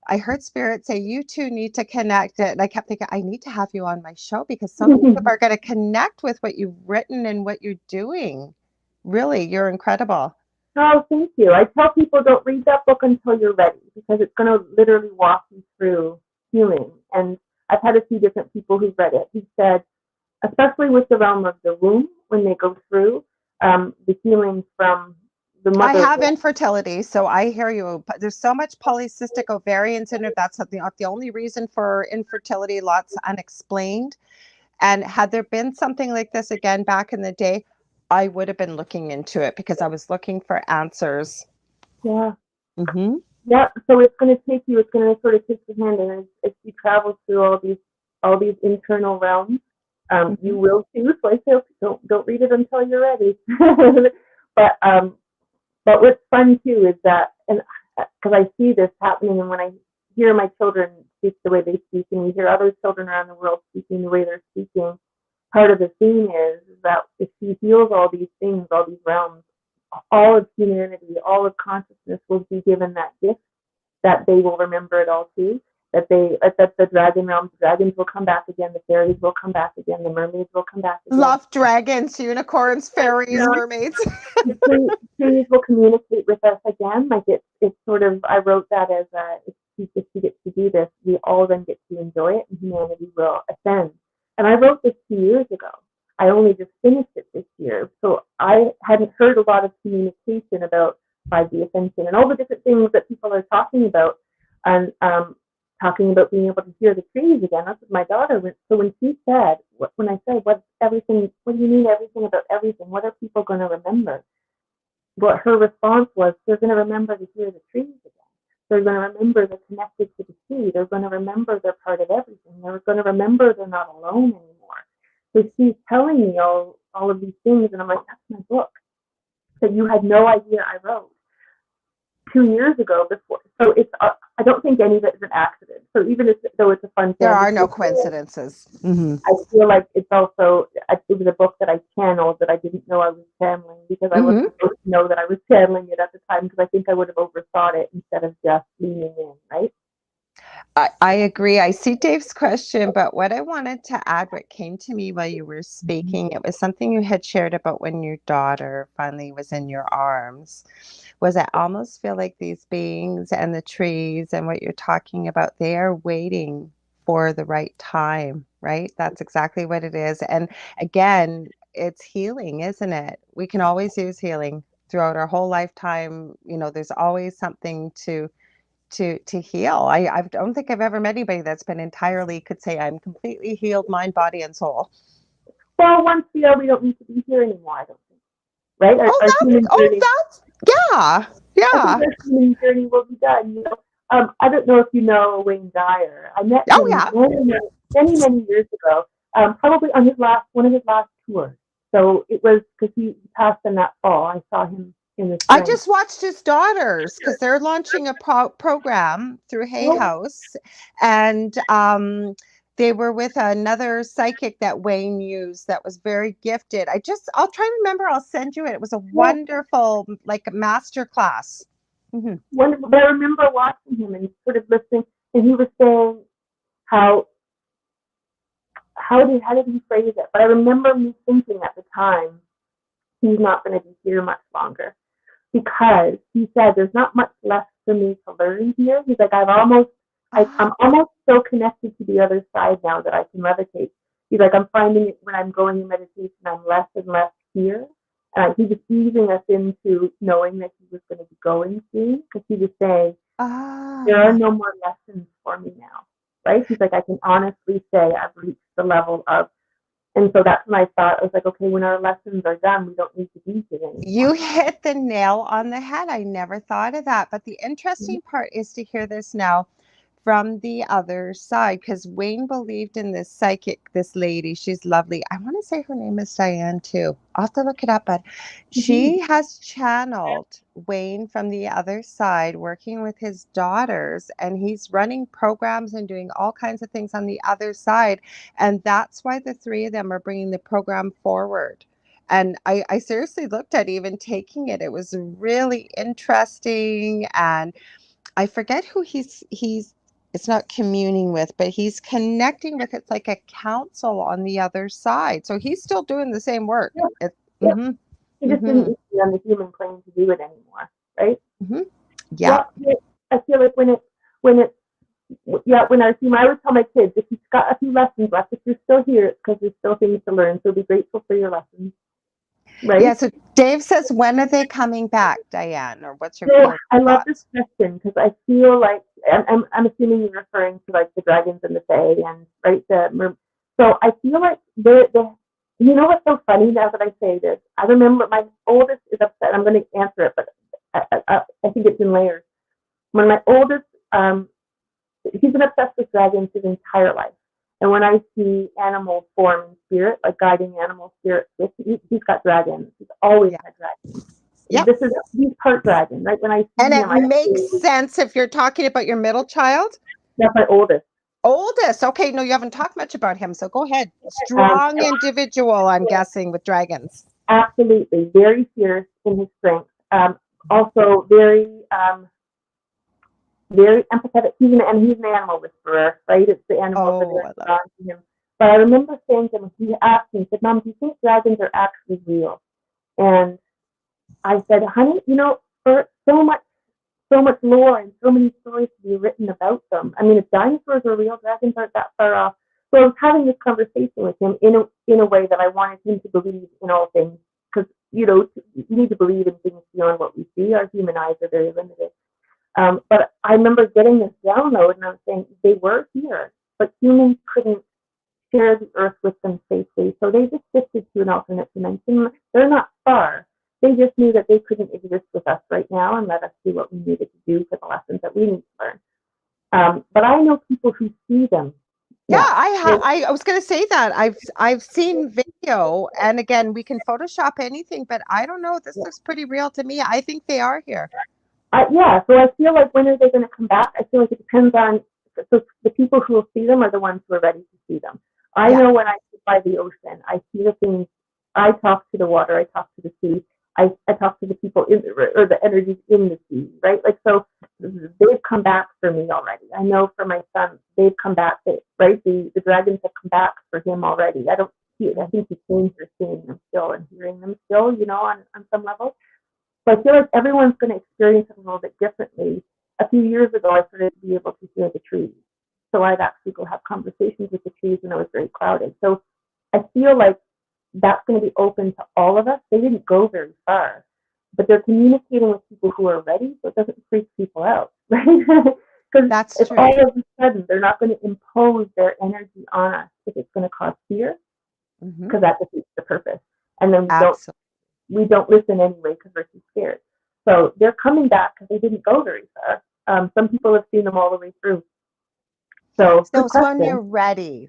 I heard Spirit say, you two need to connect. And I kept thinking, I need to have you on my show, because so many people are going to connect with what you've written and what you're doing. Really, you're incredible. Oh, thank you. I tell people, don't read that book until you're ready, because it's going to literally walk you through healing. And I've had a few different people who've read it who said, especially with the realm of the womb, when they go through the healing from the I mother. have infertility, so I hear you. There's so much polycystic ovarian syndrome. That's not the only reason for infertility. Lots unexplained. And had there been something like this again back in the day, I would have been looking into it, because I was looking for answers. Yeah. Mm-hmm. Yeah. So it's going to take you. It's going to sort of take your hand, and as you travel through all these internal realms, you will too. So I say, don't read it until you're ready. but But what's fun too is that, and because I see this happening, and when I hear my children speak the way they speak, and you hear other children around the world speaking the way they're speaking, part of the theme is that if she heals all these things, all these realms, all of humanity, all of consciousness will be given that gift, that they will remember it all too. That the dragon realms, dragons will come back again, the fairies will come back again, the mermaids will come back again. Love dragons, unicorns, fairies, mermaids. The trees will communicate with us again. Like it's sort of, I wrote that as if she gets to do this, we all then get to enjoy it, and humanity will ascend. And I wrote this 2 years ago. I only just finished it this year, so I hadn't heard a lot of communication about 5D ascension and all the different things that people are talking about, and talking about being able to hear the trees again. That's what my daughter went. So when she said, when I said, what do you mean everything about everything? What are people going to remember? What her response was, they're going to remember to hear the trees again. They're going to remember they're connected to the sea. They're going to remember they're part of everything. They're going to remember they're not alone anymore. So she's telling me all of these things, and I'm like, that's my book that you had no idea I wrote 2 years ago before. So it's I don't think any of it is an accident. So even though it's a fun There are no coincidences. Mm-hmm. I feel like it was a book that I channeled that I didn't know I was channeling, because I wasn't supposed to know that I was channeling it at the time, because I think I would have overthought it instead of just leaning in, right? I agree. I see Dave's question, but what I wanted to add, what came to me while you were speaking, it was something you had shared about when your daughter finally was in your arms. Was I almost feel like these beings and the trees and what you're talking about, they are waiting for the right time, right? That's exactly what it is. And again, it's healing, isn't it? We can always use healing throughout our whole lifetime. There's always something to heal. I don't think I've ever met anybody that's been entirely, could say, I'm completely healed, mind, body, and soul. Well, once we are, we don't need to be here anymore, I don't think. Right? Our human journey. Yeah. I think our human journey will be done. I don't know if you know Wayne Dyer. I met him many years ago, probably on one of his last tours. So it was because he passed in that fall. I saw him in the spring. I just watched his daughters, because they're launching a program through Hay House, and they were with another psychic that Wayne used that was very gifted. I'll try and remember. I'll send you it. It was a wonderful, like, a master class. Mm-hmm. Wonderful. But I remember watching him and sort of listening, and he was saying how did he phrase it? But I remember me thinking at the time, he's not going to be here much longer, because he said there's not much left for me to learn here. He's like, I'm Ah, almost so connected to the other side now that I can levitate. He's like, I'm finding it when I'm going in meditation, I'm less and less here. And he was easing us into knowing that he was going to be going soon, because he was saying, there are ah. no more lessons for me now. Right? He's like, I can honestly say I've reached the level of, and so that's when I thought, I was like, okay, when our lessons are done, we don't need to be here You anymore. hit the nail on the head. I never thought of that. But the interesting part is to hear this now from the other side, because Wayne believed in this psychic, this lady. She's lovely. I want to say her name is Dianne too. I'll have to look it up, but Mm-hmm. she has channeled Wayne from the other side, working with his daughters, and he's running programs and doing all kinds of things on the other side. And that's why the three of them are bringing the program forward. And I seriously looked at even taking it. It was really interesting. And I forget who he's it's not communing with, but he's connecting with. It's like a council on the other side. So he's still doing the same work. Yeah, It, yeah. mm-hmm, He just didn't mm-hmm, be on the human plane to do it anymore, right? mm-hmm. Yeah, Yep. I feel like when it, yeah, when I human, I always tell my kids, if you've got a few lessons left, if you're still here, it's because there's still things to learn. So be grateful for your lessons, Yeah. right? So Dave says, when are they coming back, Dianne? Or what's your So closing I love this thoughts? question, because I feel like I'm assuming you're referring to like the dragons and the fae, and right so I feel like the you know what's so funny now that I say this? I remember my oldest is upset. I'm going to answer it, but I think it's in layers. When my oldest, he's been obsessed with dragons his entire life. And when I see animals form in spirit, like guiding animal spirits, he's got dragons. He's always Yeah. had dragons. Yep. He's part dragon, right? When I And see it him, I makes feel sense if you're talking about your middle child. that's my oldest. Oldest. Okay. No, you haven't talked much about him. So go ahead. Um, Strong individual, I'm guessing, with dragons. Absolutely, very fierce in his strength. Also very empathetic. He's an animal whisperer, right? It's the animals that Oh, are I love drawn to him. But I remember saying to him, he asked me, he said, Mom, do you think dragons are actually real? And I said, honey, for so much lore and so many stories to be written about them. I mean, if dinosaurs are real, dragons aren't that far off. So I was having this conversation with him in a way that I wanted him to believe in all things, because you need to believe in things beyond what we see. Our human eyes are very limited. But I remember getting this download, and I was saying they were here, but humans couldn't share the earth with them safely, so they just shifted to an alternate dimension. They're not far. They just knew that they couldn't exist with us right now and let us do what we needed to do for the lessons that we need to learn. But I know people who see them Yeah, now. I was going to say that. I've seen video, and again, we can Photoshop anything, but I don't know. This looks pretty real to me. I think they are here. Yeah, so I feel like when are they going to come back? I feel like it depends on, so the people who will see them are the ones who are ready to see them. I Yeah. know when I sit by the ocean, I see the things, I talk to the water, I talk to the sea, I talk to the people in or the energies in the sea, right? Like, so they've come back for me already. I know for my son, they've come back, right? The dragons have come back for him already. I don't see it. I think he seems are seeing them still and hearing them still, on some level. So I feel like everyone's going to experience it a little bit differently. A few years ago, I started to be able to hear the trees. So I'd actually go have conversations with the trees when it was very crowded. So I feel like that's going to be open to all of us. They didn't go very far, but they're communicating with people who are ready, so it doesn't freak people out, right? Because That's if true. all of a sudden they're not going to impose their energy on us, if it's going to cause fear, Hmm. because that defeats the purpose. And then Absolutely. we don't listen anyway because we're too scared. So they're coming back because they didn't go very far. Some people have seen them all the way through. So good So question.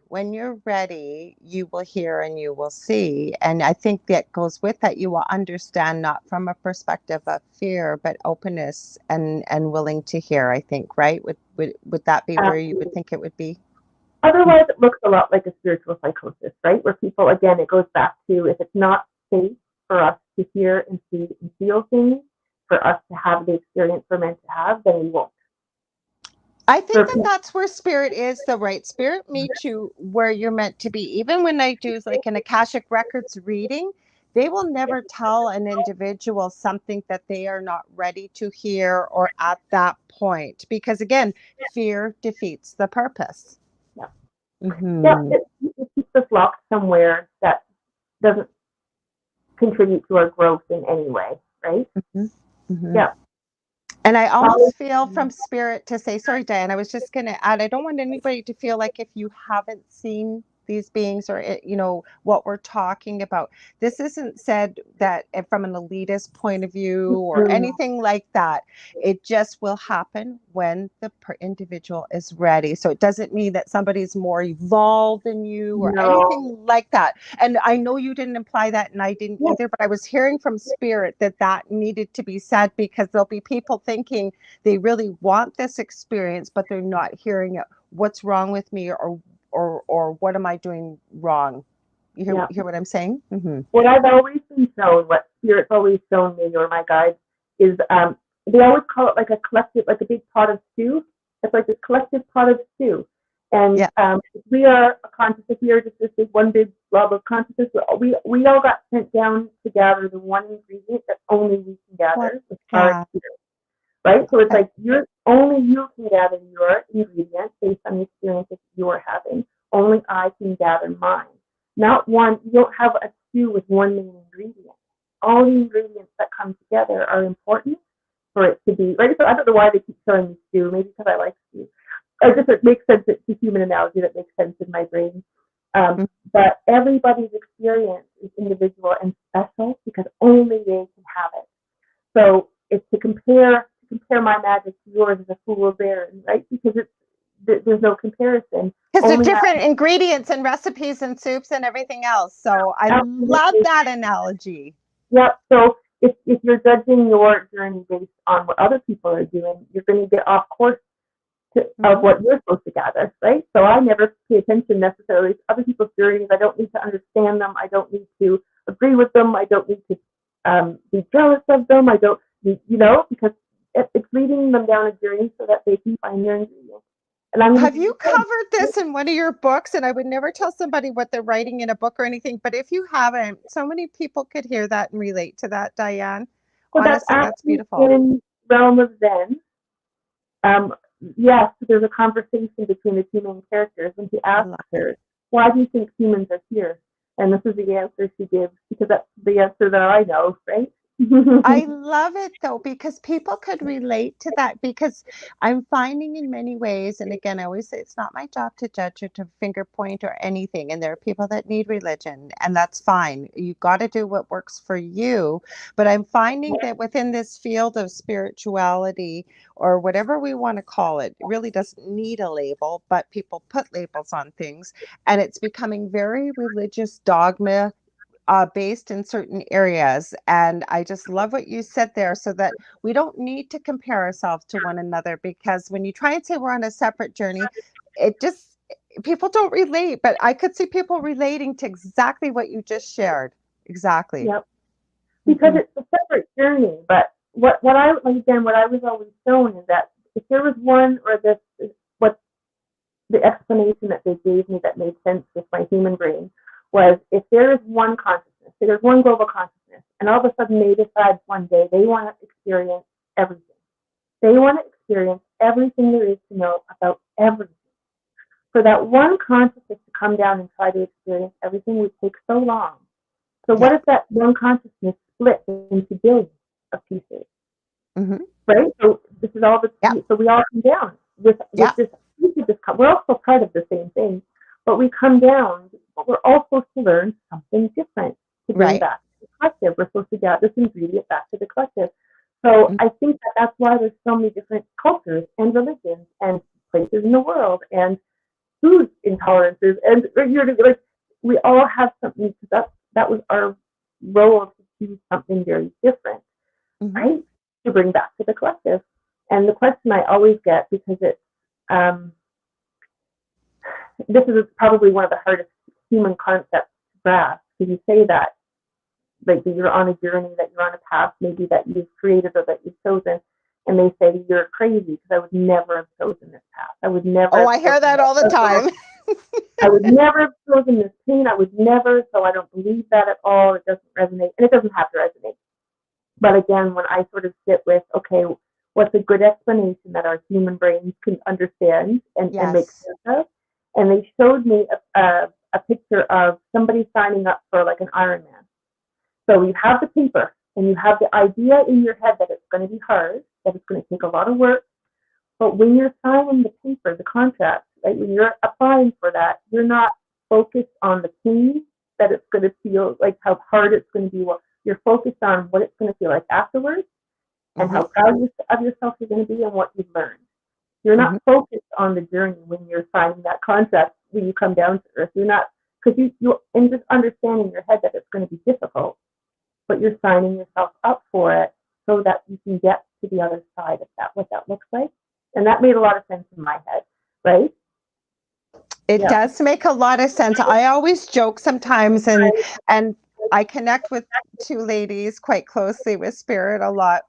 when you're ready, you will hear and you will see. And I think that goes with that. You will understand not from a perspective of fear, but openness and willing to hear. I think, right? Would that be where you would Absolutely. think it would be? Otherwise, it looks a lot like a spiritual psychosis, right? Where people, again, it goes back to if it's not safe for us to hear and see and feel things, for us to have the experience we're meant to have, then we won't. I think For that people, that's where spirit is, the right spirit meets you where you're meant to be. Even when I do like an Akashic Records reading, they will never tell an individual something that they are not ready to hear or at that point, because again, fear defeats the purpose. Yeah. Yeah, Mm-hmm. it keeps us locked somewhere that doesn't contribute to our growth in any way, right? Mm-hmm. Mm-hmm. Yeah. And I Always, almost feel from spirit to say, sorry, Diane, I was just going to add, I don't want anybody to feel like if you haven't seen these beings or, what we're talking about, this isn't said that from an elitist point of view or anything like that. It just will happen when the individual is ready. So it doesn't mean that somebody's more evolved than you or no. anything like that. And I know you didn't imply that, and I didn't Yeah. either, but I was hearing from spirit that that needed to be said, because there'll be people thinking they really want this experience, but they're not hearing it. What's wrong with me, or what am I doing wrong? You Yeah. hear what I'm saying? Mm-hmm. What I've always been shown, what spirit's always shown me, or my guides, is they always call it like a collective, like a big pot of stew. It's like a collective pot of stew. And Yeah. we are a consciousness. We are just this one big blob of consciousness. We all got sent down to gather the one ingredient that only we can What? gather, with our Yeah. experience. Right? So it's like only you can gather your ingredient based on the experiences you're having. Only I can gather mine. Not one, you don't have a stew with one main ingredient. All the ingredients that come together are important for it to be, right? So I don't know why they keep showing me stew, maybe because I like stew. Or just it makes sense, it's a human analogy that makes sense in my brain. Um, Mhm. but everybody's experience is individual and special because only they can have it. So it's to compare my magic to yours is a fool's errand, right? Because there's no comparison. Because they're Only different ingredients and recipes and soups and everything else. So I love absolutely. that analogy. Yeah. So if you're judging your journey based on what other people are doing, you're going to get off course of Mm-hmm. what you're supposed to gather, right? So I never pay attention necessarily to other people's journeys. I don't need to understand them. I don't need to agree with them. I don't need to be jealous of them. I don't, because it's leading them down a journey so that they can find their ingredients. And I'm going to Have do you the covered same. this in one of your books? And I would never tell somebody what they're writing in a book or anything, but if you haven't, so many people could hear that and relate to that, Diane. So that's Honestly, that's actually beautiful. in Realm of Zen. Um, yes, there's a conversation between the two main characters, and he I asks love it. her, "Why do you think humans are here?" And this is the answer she gives because that's the answer that I know, right? I love it though, because people could relate to that, because I'm finding in many ways, and again, I always say it's not my job to judge or to finger point or anything. And there are people that need religion, and that's fine. You got to do what works for you. But I'm finding that within this field of spirituality, or whatever we want to call it, it really doesn't need a label, but people put labels on things, and it's becoming very religious dogma based in certain areas. And I just love what you said there, so that we don't need to compare ourselves to one another, because when you try and say we're on a separate journey, it just, people don't relate. But I could see people relating to exactly what you just shared. Exactly. Yep. Because Hmm. it's a separate journey. But what I was always shown is that if there was one, or what the explanation that they gave me that made sense with my human brain was, if there is one consciousness, so there's one global consciousness, and all of a sudden they decide one day they want to experience everything. They want to experience everything there is to know about everything. For that one consciousness to come down and try to experience everything would take so long. So Yeah. what if that one consciousness split into billions of pieces? Hmm. Right? So this is all the, Yeah. so we all come down with Yeah. this. We're all still part of the same thing, but we come down. But we're all supposed to learn something different to bring Right. back to the collective. We're supposed to get this ingredient back to the collective. So I think that that's why there's so many different cultures and religions and places in the world and food intolerances, and like we all have something. That was our role, to choose something very different, Hmm. right? To bring back to the collective. And the question I always get, because it's um, this is probably one of the hardest human concepts to grasp, because you say that, like, that you're on a journey, that you're on a path maybe that you've created or that you've chosen, and they say you're crazy because I would never have chosen this path. I would never Oh, have I hear chosen that all the this. time. I would never have chosen this pain. I would never. So I don't believe that at all. It doesn't resonate, and it doesn't have to resonate. But again, when I sort of sit with, okay, what's a good explanation that our human brains can understand and make Yes. sense of? And they showed me a picture of somebody signing up for like an Ironman. So you have the paper and you have the idea in your head that it's going to be hard, that it's going to take a lot of work. But when you're signing the paper, the contract, right, when you're applying for that, you're not focused on the pain that it's going to feel like, how hard it's going to be. Well, you're focused on what it's going to feel like afterwards and Mm-hmm. how proud of yourself you're going to be and what you've learned. You're Mm-hmm. not focused on the journey when you're signing that contract when you come down to earth. You're not, because you and just understand in your head that it's going to be difficult, but you're signing yourself up for it so that you can get to the other side of that, what that looks like. And that made a lot of sense in my head, right? It Yeah. does make a lot of sense. I always joke sometimes, and I connect with two ladies quite closely with spirit a lot,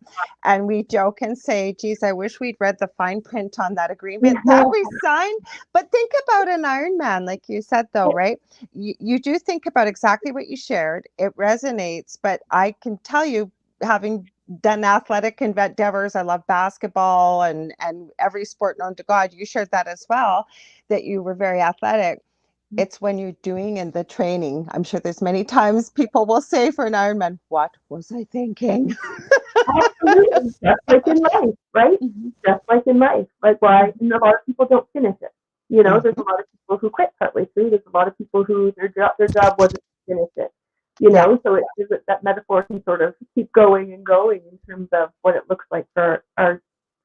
and we joke and say, geez, I wish we'd read the fine print on that agreement that we signed. But think about an Ironman, like you said, though, right? You do think about exactly what you shared. It resonates, but I can tell you, having done athletic endeavors, I love basketball and every sport known to God. You shared that as well, that you were very athletic. It's when you're doing in the training. I'm sure there's many times people will say for an Ironman, what was I thinking? Absolutely. Just like in life, right? Mhm. Just like in life. Like why and a lot of people don't finish it. You know, there's a Mhm. lot of people who quit partway through. There's a lot of people who their job wasn't to finish it. Yeah. So that metaphor can sort of keep going and going in terms of what it looks like for our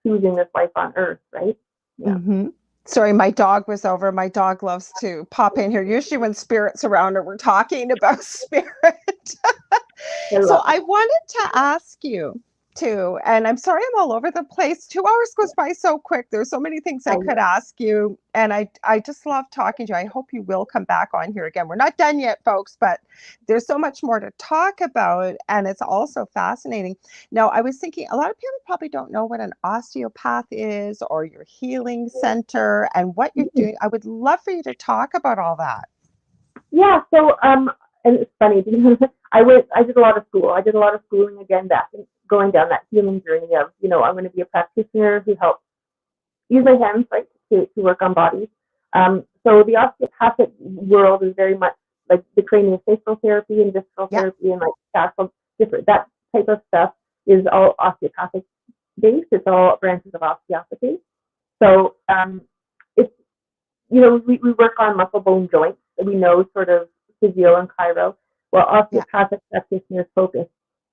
choosing this life on earth, right? Yeah. Hmm. Sorry, my dog was over. My dog loves to pop in here. Usually, when spirit's around or we're talking about spirit. I So, love I wanted to ask you too, and I'm sorry I'm all over the place. 2 hours goes by so quick. There's so many things I I could know. ask you, and I just love talking to you. I hope you will come back on here again. We're not done yet, folks, but there's so much more to talk about, and it's also fascinating. Now, I was thinking a lot of people probably don't know what an osteopath is or your healing center and what you're doing. I would love for you to talk about all that. Yeah, so and it's funny because I did a lot of school. I did a lot of schooling again back and going down that healing journey of, I'm going to be a practitioner who helps use my hands, right, to work on bodies. So the osteopathic world is very much like the craniofacial therapy and visceral Yeah. therapy and like fascial, different, that type of stuff is all osteopathic based. It's all branches of osteopathy. So it's we work on muscle bone joints. We know sort of physio and chiro. Well, Yeah. osteopathic practitioners focus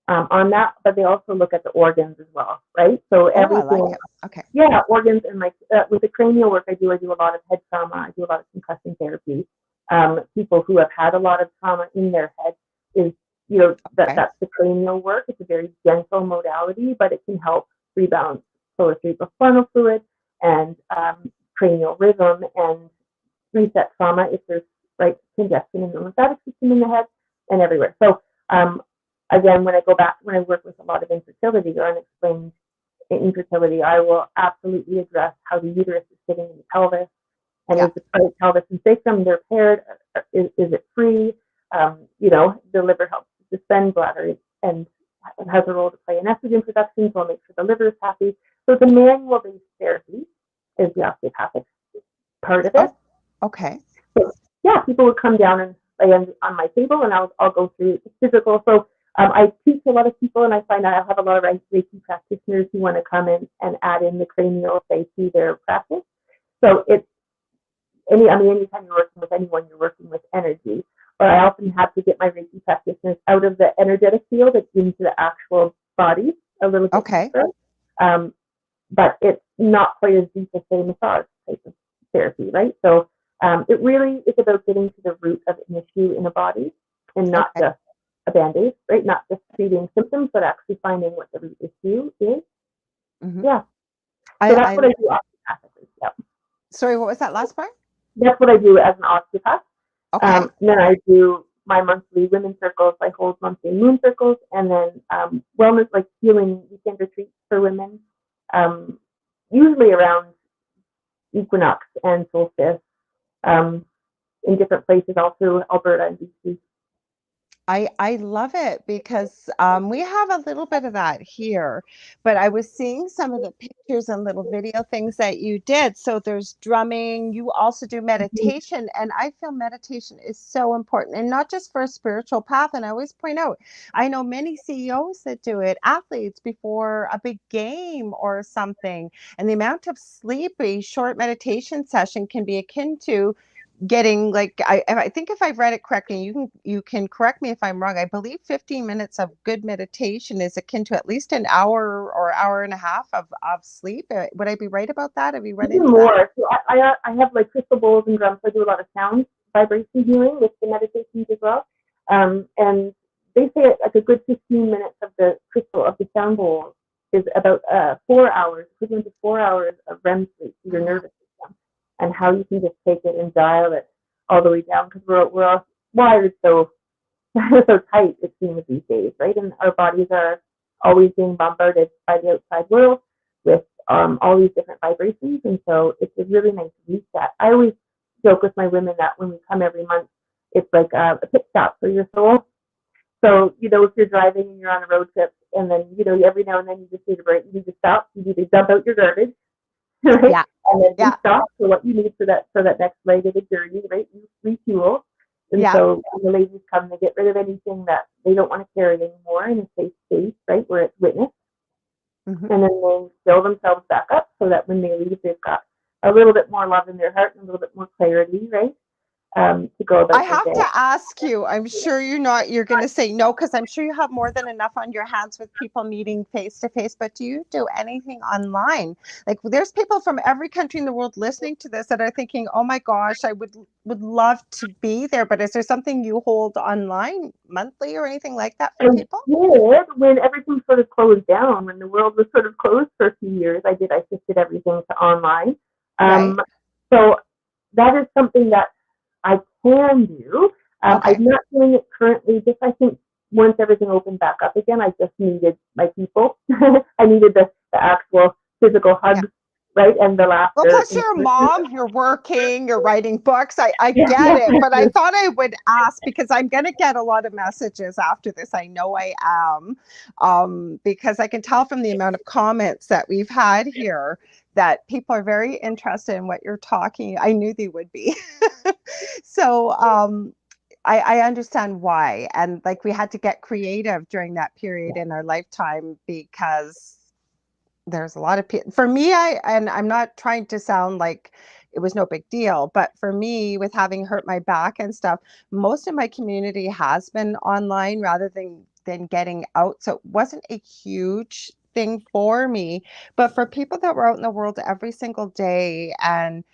on that, but they also look at the organs as well, right? So Oh, I like everything, it. Okay. yeah, organs and like with the cranial work I do a lot of head trauma. I do a lot of concussion therapy. People who have had a lot of trauma in their head is, Okay. that's the cranial work. It's a very gentle modality, but it can help rebalance solar cerebrospinal fluid and cranial rhythm and reset trauma if there's like congestion in the lymphatic system in the head and everywhere. So again, when I work with a lot of infertility or unexplained infertility, I will absolutely address how the uterus is sitting in the pelvis and Yeah. is the pelvis and sacrum they're paired? Is it free? The liver helps to suspend bladder and has a role to play in estrogen production, so I'll make sure the liver is happy. So the manual-based therapy is the osteopathic part of it. Oh, okay. So yeah, people would come down and lay on my table, and I'll go through the physical. So I teach a lot of people, and I find I have a lot of Reiki practitioners who want to come in and add in the cranial, say, to their practice. So it's anytime you're working with anyone, you're working with energy. But I often have to get my Reiki practitioners out of the energetic field and into the actual body a little bit Okay. deeper. Um, but it's not quite as deep as, say, massage type of therapy, right? So it really is about getting to the root of an issue in a body and not Okay. just a band-aid, right? Not just treating symptoms, but actually finding what the root issue is. Hmm. Yeah. So that's I what I do osteopathically. Yeah. sorry, what was that last part? That's what I do as an osteopath. Okay. Then I do my monthly women's circles. I hold monthly moon circles, and then wellness, like healing weekend retreats for women. um, usually around equinox and solstice, um, in different places, also Alberta and BC. I love it because we have a little bit of that here, but I was seeing some of the pictures and little video things that you did. So there's drumming, you also do meditation, and I feel meditation is so important, and not just for a spiritual path. And I always point out, I know many CEOs that do it, athletes before a big game or something, and the amount of sleep a short meditation session can be akin to getting like I think if I've read it correctly, you can correct me if I'm wrong. I believe 15 minutes of good meditation is akin to at least an hour or hour and a half of sleep. Would I be right about that? Have you run Even into that? more. So I have like crystal bowls and drums. So I do a lot of sound vibration healing with the meditations as well. And they say like a good 15 minutes of the crystal of the sound bowl is about 4 hours, equivalent to 4 hours of REM sleep to your nervous system, and how you can just take it and dial it all the way down because we're all wired so so tight, it seems, these days, right? And our bodies are always being bombarded by the outside world with all these different vibrations. And so it's a really nice reset. I always joke with my women that when we come every month, it's like a pit stop for your soul. So, if you're driving and you're on a road trip, and then, every now and then you just need a break, you need to stop, you need to dump out your garbage, right? Yeah. And then Yeah. restock for what you need for that next leg of the journey, right? You refuel. And Yeah. so when the ladies come, they get rid of anything that they don't want to carry anymore in a safe space, right, where it's witnessed. Mhm. And then they fill themselves back up so that when they leave, they've got a little bit more love in their heart and a little bit more clarity, right, to go I about their have day. to ask you, I'm sure you're going to say no, because I'm sure you have more than enough on your hands with people meeting face to face, but do you do anything online? Like there's people from every country in the world listening to this that are thinking, oh my gosh, I would love to be there, but is there something you hold online monthly or anything like that I for people? did when everything sort of closed down, when the world was sort of closed for a few years. I shifted everything to online. Right. So that is something that I can do. Okay. I'm not doing it currently. Just I think once everything opened back up again, I just needed my people. I needed the actual physical Yeah. hugs, right, and the Well, laughter plus in you're a person. mom, you're working, you're writing books. I Yeah, get it, but I yeah. thought I would ask because I'm going to get a lot of messages after this. I know I am, because I can tell from the amount of comments that we've had here that people are very interested in what you're talking. I knew they would be. So, I understand why. And like we had to get creative during that period in our lifetime because there's a lot of people for me. I'm not trying to sound like it was no big deal, but for me, with having hurt my back and stuff, most of my community has been online rather than getting out, so it wasn't a huge thing for me. But for people that were out in the world every single day and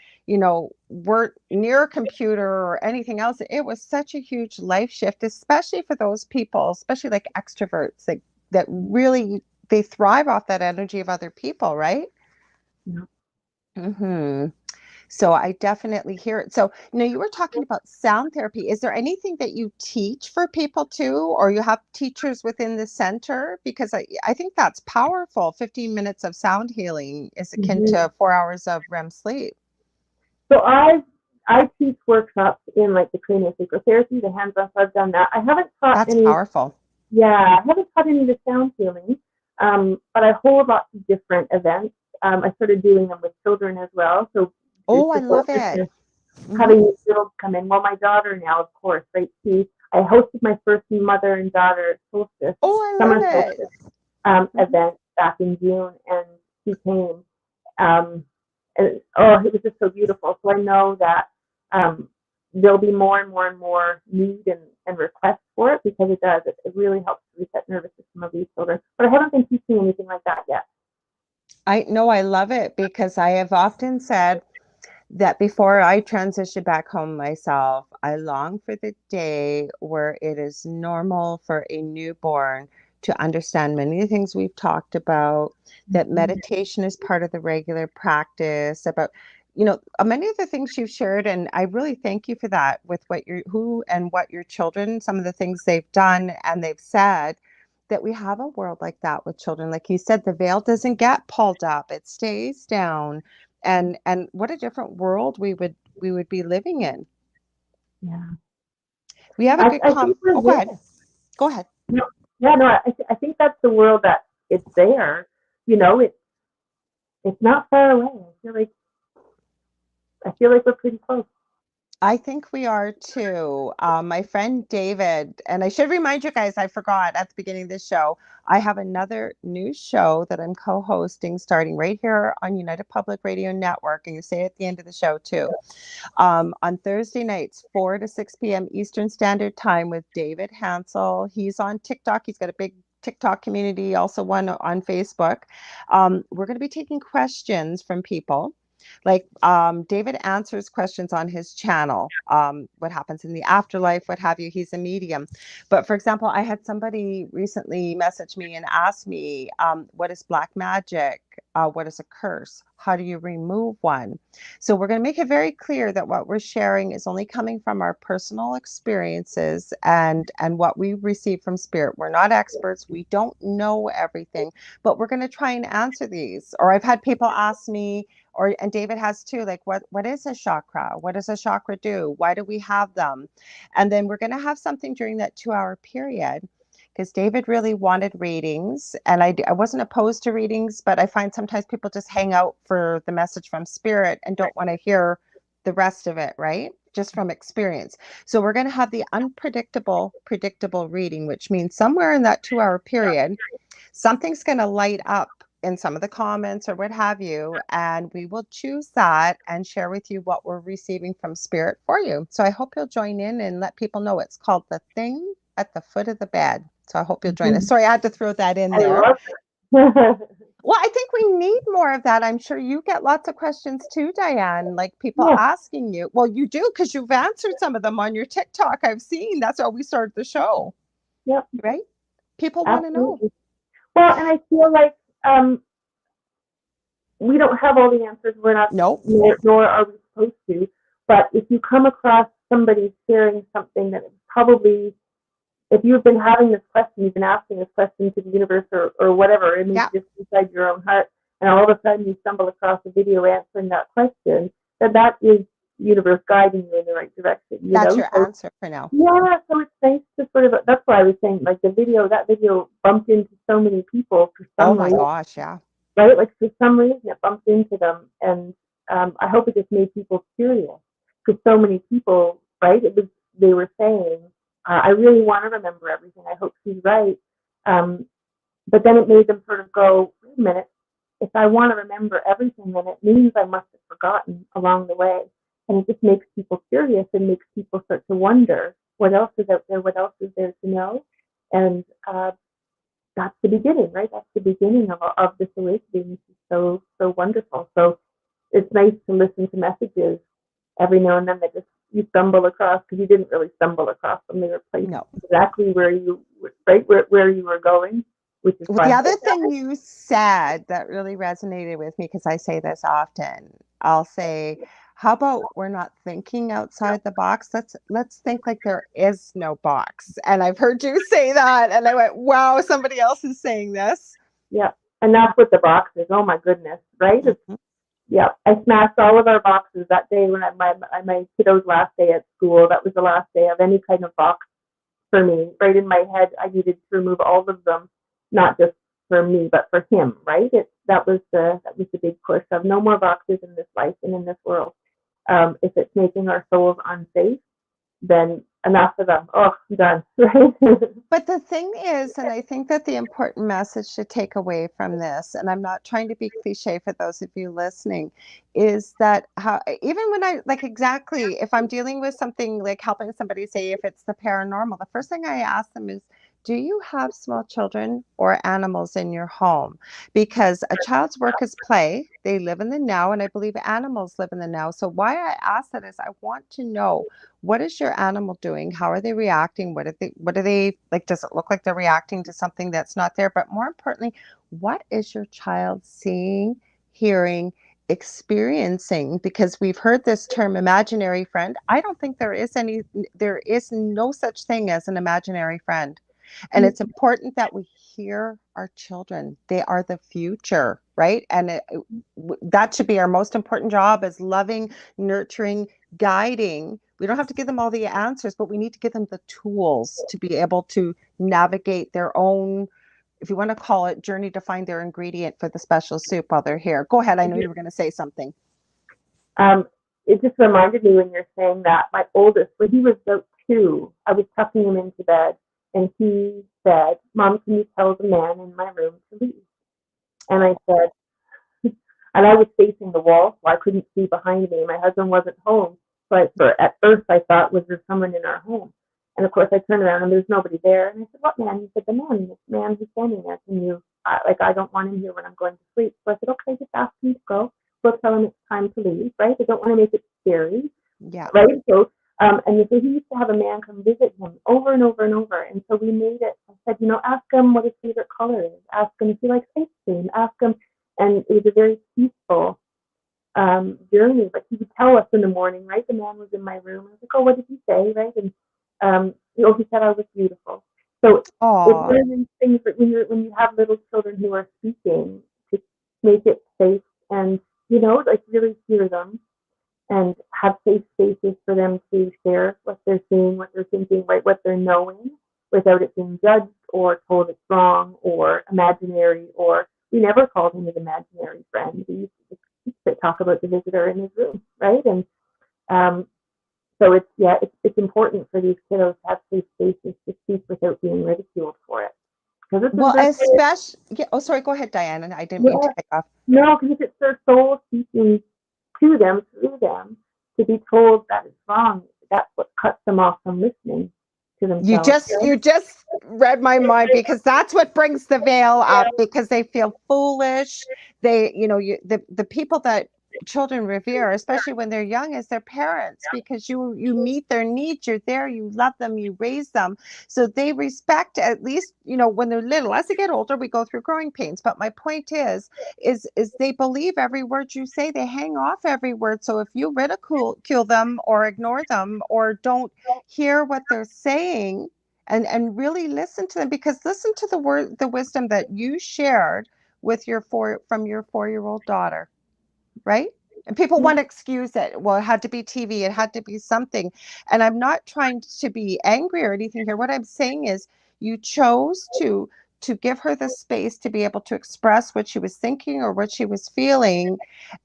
were near a computer or anything else, it was such a huge life shift, especially for those people, especially like extroverts, like that really they thrive off that energy of other people, right? Yeah. Hmm. So I definitely hear it. So, you were talking about sound therapy. Is there anything that you teach for people too, or you have teachers within the center? Because I think that's powerful. 15 minutes of sound healing is akin Mm-hmm. to 4 hours of REM sleep. So I teach workshops in like the craniosacral therapy, the hands-on. So I've done that. I haven't taught That's any. powerful. Yeah, I haven't taught any of the sound healing, but I hold lots of different events. I started doing them with children as well, so to Oh, I love support it. Hmm. having these girls come in. Well, my daughter now, of course, right? I hosted my first mother and daughter solstice, Oh, I summer love it. solstice Hmm. event back in June, and she came. Um, and oh, it was just so beautiful. So I know that um, there'll be more and more and more need and requests for it because it does. It really helps to reset nervous system of these children. But I haven't been teaching anything like that yet. I know I love it because I have often said that before I transition back home myself, I long for the day where it is normal for a newborn to understand many of the things we've talked about, that Mm-hmm. meditation is part of the regular practice, about, many of the things you've shared. And I really thank you for that with who and what your children, some of the things they've done and they've said. that we have a world like that with children. Like you said, the veil doesn't get pulled up, it stays down. And what a different world we would be living in. Yeah. We have a good I think we're oh, go ahead. there. Go ahead. No, yeah, no, I think that's the world that it's there. You know, it's not far away. I feel like we're pretty close. I think we are too. My friend David, and I should remind you guys, I forgot at the beginning of this show, I have another new show that I'm co-hosting starting right here on United Public Radio Network. And you say it at the end of the show too. On Thursday nights, 4 to 6 p.m. Eastern Standard Time with David Hansel. He's on TikTok. He's got a big TikTok community, also one on Facebook. We're going to be taking questions from people. Like David answers questions on his channel, what happens in the afterlife, what have you. He's a medium. But for example, I had somebody recently message me and ask me, what is black magic? What is a curse? How do you remove one? So we're going to make it very clear that what we're sharing is only coming from our personal experiences and what we receive from spirit. We're not experts. We don't know everything, but we're going to try and answer these. Or I've had people ask me, and David has too, like what is a chakra? What does a chakra do? Why do we have them? And then we're going to have something during that 2 hour period, because David really wanted readings, and I wasn't opposed to readings, but I find sometimes people just hang out for the message from spirit and don't want to hear the rest of it, right? Just from experience. So we're going to have the unpredictable, predictable reading, which means somewhere in that 2 hour period, something's going to light up in some of the comments or what have you, and we will choose that and share with you what we're receiving from spirit for you. So I hope you'll join in and let people know. It's called The Thing at the Foot of the Bed. So I hope you'll join us. Sorry, I had to throw that in I there. love it. Well, I think we need more of that. I'm sure you get lots of questions too, Dianne, like people Yeah, asking you. Well, you do, because you've answered some of them on your TikTok. I've seen. That's how we started the show, yeah, right? People want to know. absolutely. Well, and I feel like um, we don't have all the answers. We're not, Nope. nor are we supposed to. But if you come across somebody sharing something that is probably, if you've been having this question, you've been asking this question to the universe or whatever, and Yeah, it's just inside your own heart, and all of a sudden you stumble across a video answering that question, then that is universe guiding you in the right direction, you that's know? your So, answer for now. yeah, so it's nice to sort of, that's why I was saying, like that video bumped into so many people for Oh some my reason, gosh, yeah. right? Like for some reason it bumped into them, and I hope it just made people curious because so many people, right? They were saying, I really want to remember everything. I hope she's right, but then it made them sort of go, wait a minute. If I want to remember everything, then it means I must have forgotten along the way, and it just makes people curious and makes people start to wonder what else is out there, what else is there to know, and that's the beginning, right? That's the beginning of this awakening, which is so wonderful. So it's nice to listen to messages every now and then that just you stumble across because you didn't really stumble across them. They were placed No. exactly where you right where you were going, which is Well, the fun. other thing you said that really resonated with me, because I say this often, I'll say, how about we're not thinking outside the box? Let's think like there is no box. And I've heard you say that, and I went, wow, somebody else is saying this. Yeah, and that's what the box is. Oh my goodness, right? Mm-hmm. Yeah, I smashed all of our boxes that day when my kiddo's last day at school. That was the last day of any kind of box for me. Right in my head, I needed to remove all of them, not just for me, but for him. Right? That was the big push of no more boxes in this life and in this world. If it's making our souls unsafe, then enough of them. Oh, I'm done. Right? But the thing is, and I think that the important message to take away from this, and I'm not trying to be cliche for those of you listening, is that how, even when I, like, exactly, if I'm dealing with something like helping somebody, say if it's the paranormal, the first thing I ask them is, do you have small children or animals in your home? Because a child's work is play. They live in the now, and I believe animals live in the now. So why I ask that is I want to know, what is your animal doing? How are they reacting? What are they like? Does it look like they're reacting to something that's not there? But more importantly, what is your child seeing, hearing, experiencing? Because we've heard this term imaginary friend. I don't think there is no such thing as an imaginary friend. And it's important that we hear our children. They are the future, right? And that should be our most important job, is loving, nurturing, guiding. We don't have to give them all the answers, but we need to give them the tools to be able to navigate their own, if you want to call it, journey to find their ingredient for the special soup while they're here. Go ahead. I know you were going to say something. It just reminded me when you're saying that, my oldest, when he was about 2, I was tucking him into bed, and he said, "Mom, can you tell the man in my room to leave?" And I said, and I was facing the wall, so I couldn't see behind me. My husband wasn't home. So at first I thought, was there someone in our home? And of course I turned around and there's nobody there. And I said, "What man?" He said, "The man, this man who's standing there. Can you, I don't want him here when I'm going to sleep." So I said, "Okay, just ask him to go. We'll tell him it's time to leave," right? I don't want to make it scary, Yeah. right? So, and so he used to have a man come visit him over and over and over. And so we made it, I said, ask him what his favorite color is. Ask him if he likes ice cream. Ask him. And it was a very peaceful journey. But he would tell us in the morning, right? The man was in my room. I was like, "Oh, what did he say?" Right? And he said I was beautiful. So it's one of these things that when you have little children who are speaking, to make it safe and like really hear them and have safe spaces for them to share what they're seeing, what they're thinking, right? What they're knowing, without it being judged or told it's wrong or imaginary. Or we never called him his imaginary friend. We used to talk about the visitor in his room, right? And so it's important for these kiddos to have safe spaces to speak without being ridiculed for it. Well, especially, yeah. Oh, sorry. Go ahead, Diane. I didn't mean to cut off. No, because it's their soul speaking to them, through them, to be told that it's wrong. That's what cuts them off from listening to themselves. You just read my mind, because that's what brings the veil up, because they feel foolish. They, the people that children revere, especially when they're young, as their parents, because you meet their needs, you're there, you love them, you raise them, so they respect, at least when they're little. As they get older, we go through growing pains, but my point is they believe every word you say. They hang off every word. So if you ridicule them or ignore them or don't hear what they're saying, and really listen to them, because listen to the wisdom that you shared with from your 4-year-old daughter, right? And people want to excuse it. Well, it had to be TV. It had to be something. And I'm not trying to be angry or anything here. What I'm saying is you chose to give her the space to be able to express what she was thinking or what she was feeling,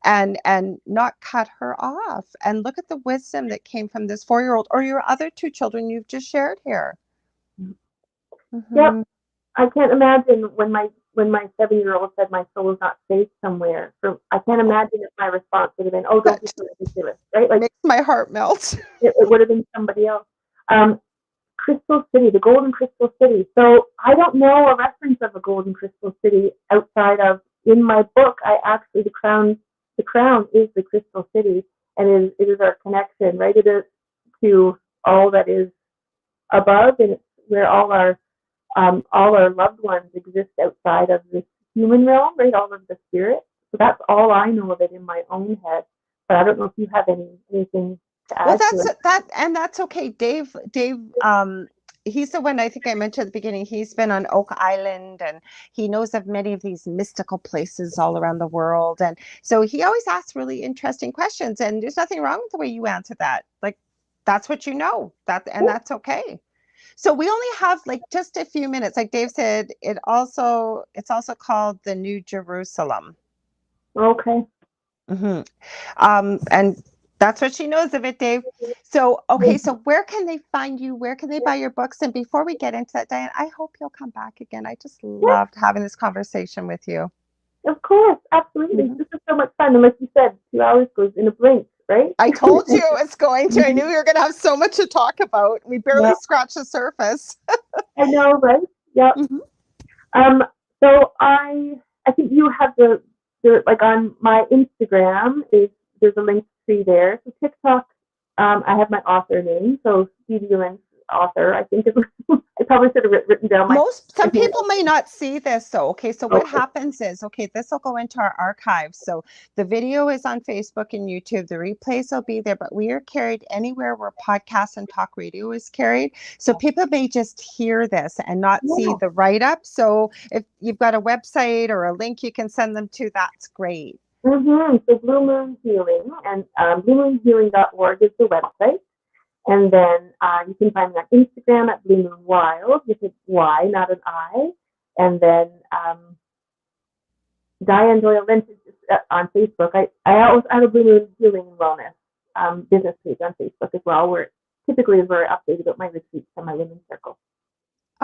and not cut her off. And look at the wisdom that came from this 4-year-old, or your other 2 children you've just shared here. Mm-hmm. Yep. I can't imagine when my 7-year-old said my soul is not safe somewhere. I can't imagine if my response would have been, "Oh, don't be so ridiculous," right? Like, makes my heart melt. it would have been somebody else. Crystal City, the Golden Crystal City. So I don't know a reference of a Golden Crystal City outside of, in my book, the crown is the Crystal City, and it is our connection, right? It is to all that is above, and it's where all our loved ones exist outside of this human realm, right? All of the spirit. So that's all I know of it in my own head. But I don't know if you have anything to add. Well, that's okay. Dave, he's the one, I think I mentioned at the beginning. He's been on Oak Island, and he knows of many of these mystical places all around the world. And so he always asks really interesting questions, and there's nothing wrong with the way you answer that. Like, that's what you know, and that's okay. So we only have like just a few minutes. Like Dave said, it's also called the New Jerusalem. Okay. Mm-hmm. And that's what she knows of it, Dave. So, okay, so where can they find you? Where can they buy your books? And before we get into that, Diane, I hope you'll come back again. I just loved having this conversation with you. Of course, absolutely. Mm-hmm. This is so much fun. And like you said, 2 hours goes in a blink, right? I told you it's going to. I knew we were going to have so much to talk about. We barely scratched the surface. I know, right? Yeah. Mm-hmm. So I think you have the like on my Instagram there's a link tree there. So TikTok, I have my author name, so Doyle-Lynch author, I think. I probably should have written down my. Some people may not see this, so okay, so what Okay. happens is, okay, this will go into our archives. So the video is on Facebook and YouTube, the replays will be there, but we are carried anywhere where podcasts and talk radio is carried. So people may just hear this and not see the write-up. So if you've got a website or a link you can send them to, that's great. So Blue Moon Healing, and bluemoonhealing.org is the website. And then you can find me on Instagram at Blue Moon Wild, with a Y, not an I. And then Dianne Doyle-Lynch is on Facebook. I have a Blue Moon Healing and Wellness business page on Facebook as well, where typically is where I update about my retreats and my women's circle.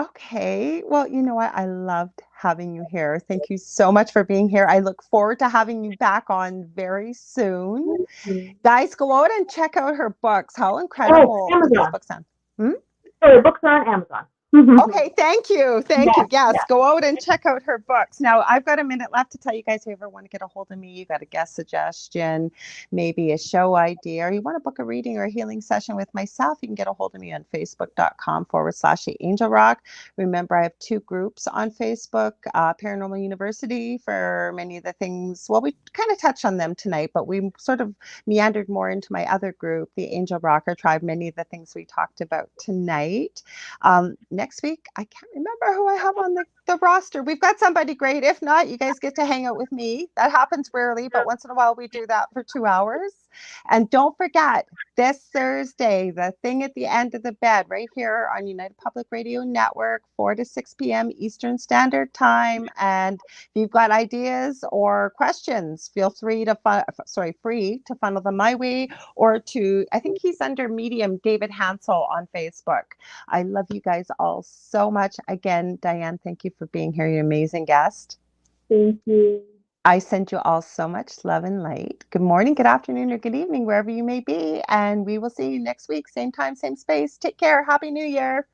Okay. Well, you know what? I loved having you here. Thank you so much for being here. I look forward to having you back on very soon. Guys, go out and check out her books. How incredible do these books sound? So the books are on Amazon. Okay, thank you. Thank you. Yes, go out and check out her books. Now, I've got a minute left to tell you guys, if you ever want to get a hold of me, you got a guest suggestion, maybe a show idea, or you want to book a reading or a healing session with myself, you can get a hold of me on facebook.com/The Angel Rock. Remember, I have 2 groups on Facebook, Paranormal University for many of the things. Well, we kind of touched on them tonight, but we sort of meandered more into my other group, the Angel Rocker Tribe, many of the things we talked about tonight. Next week, I can't remember who I have on the roster. We've got somebody great. If not, you guys get to hang out with me. That happens rarely, but once in a while we do that for 2 hours. And don't forget, this Thursday, the thing at the end of the bed, right here on United Public Radio Network, 4 to 6 p.m. Eastern Standard Time. And if you've got ideas or questions, feel free to funnel them my way, or to, I think he's under Medium, David Hansel on Facebook. I love you guys all so much. Again, Dianne, thank you for being here. You're an amazing guest. Thank you. I send you all so much love and light. Good morning, good afternoon, or good evening, wherever you may be. And we will see you next week. Same time, same space. Take care. Happy New Year.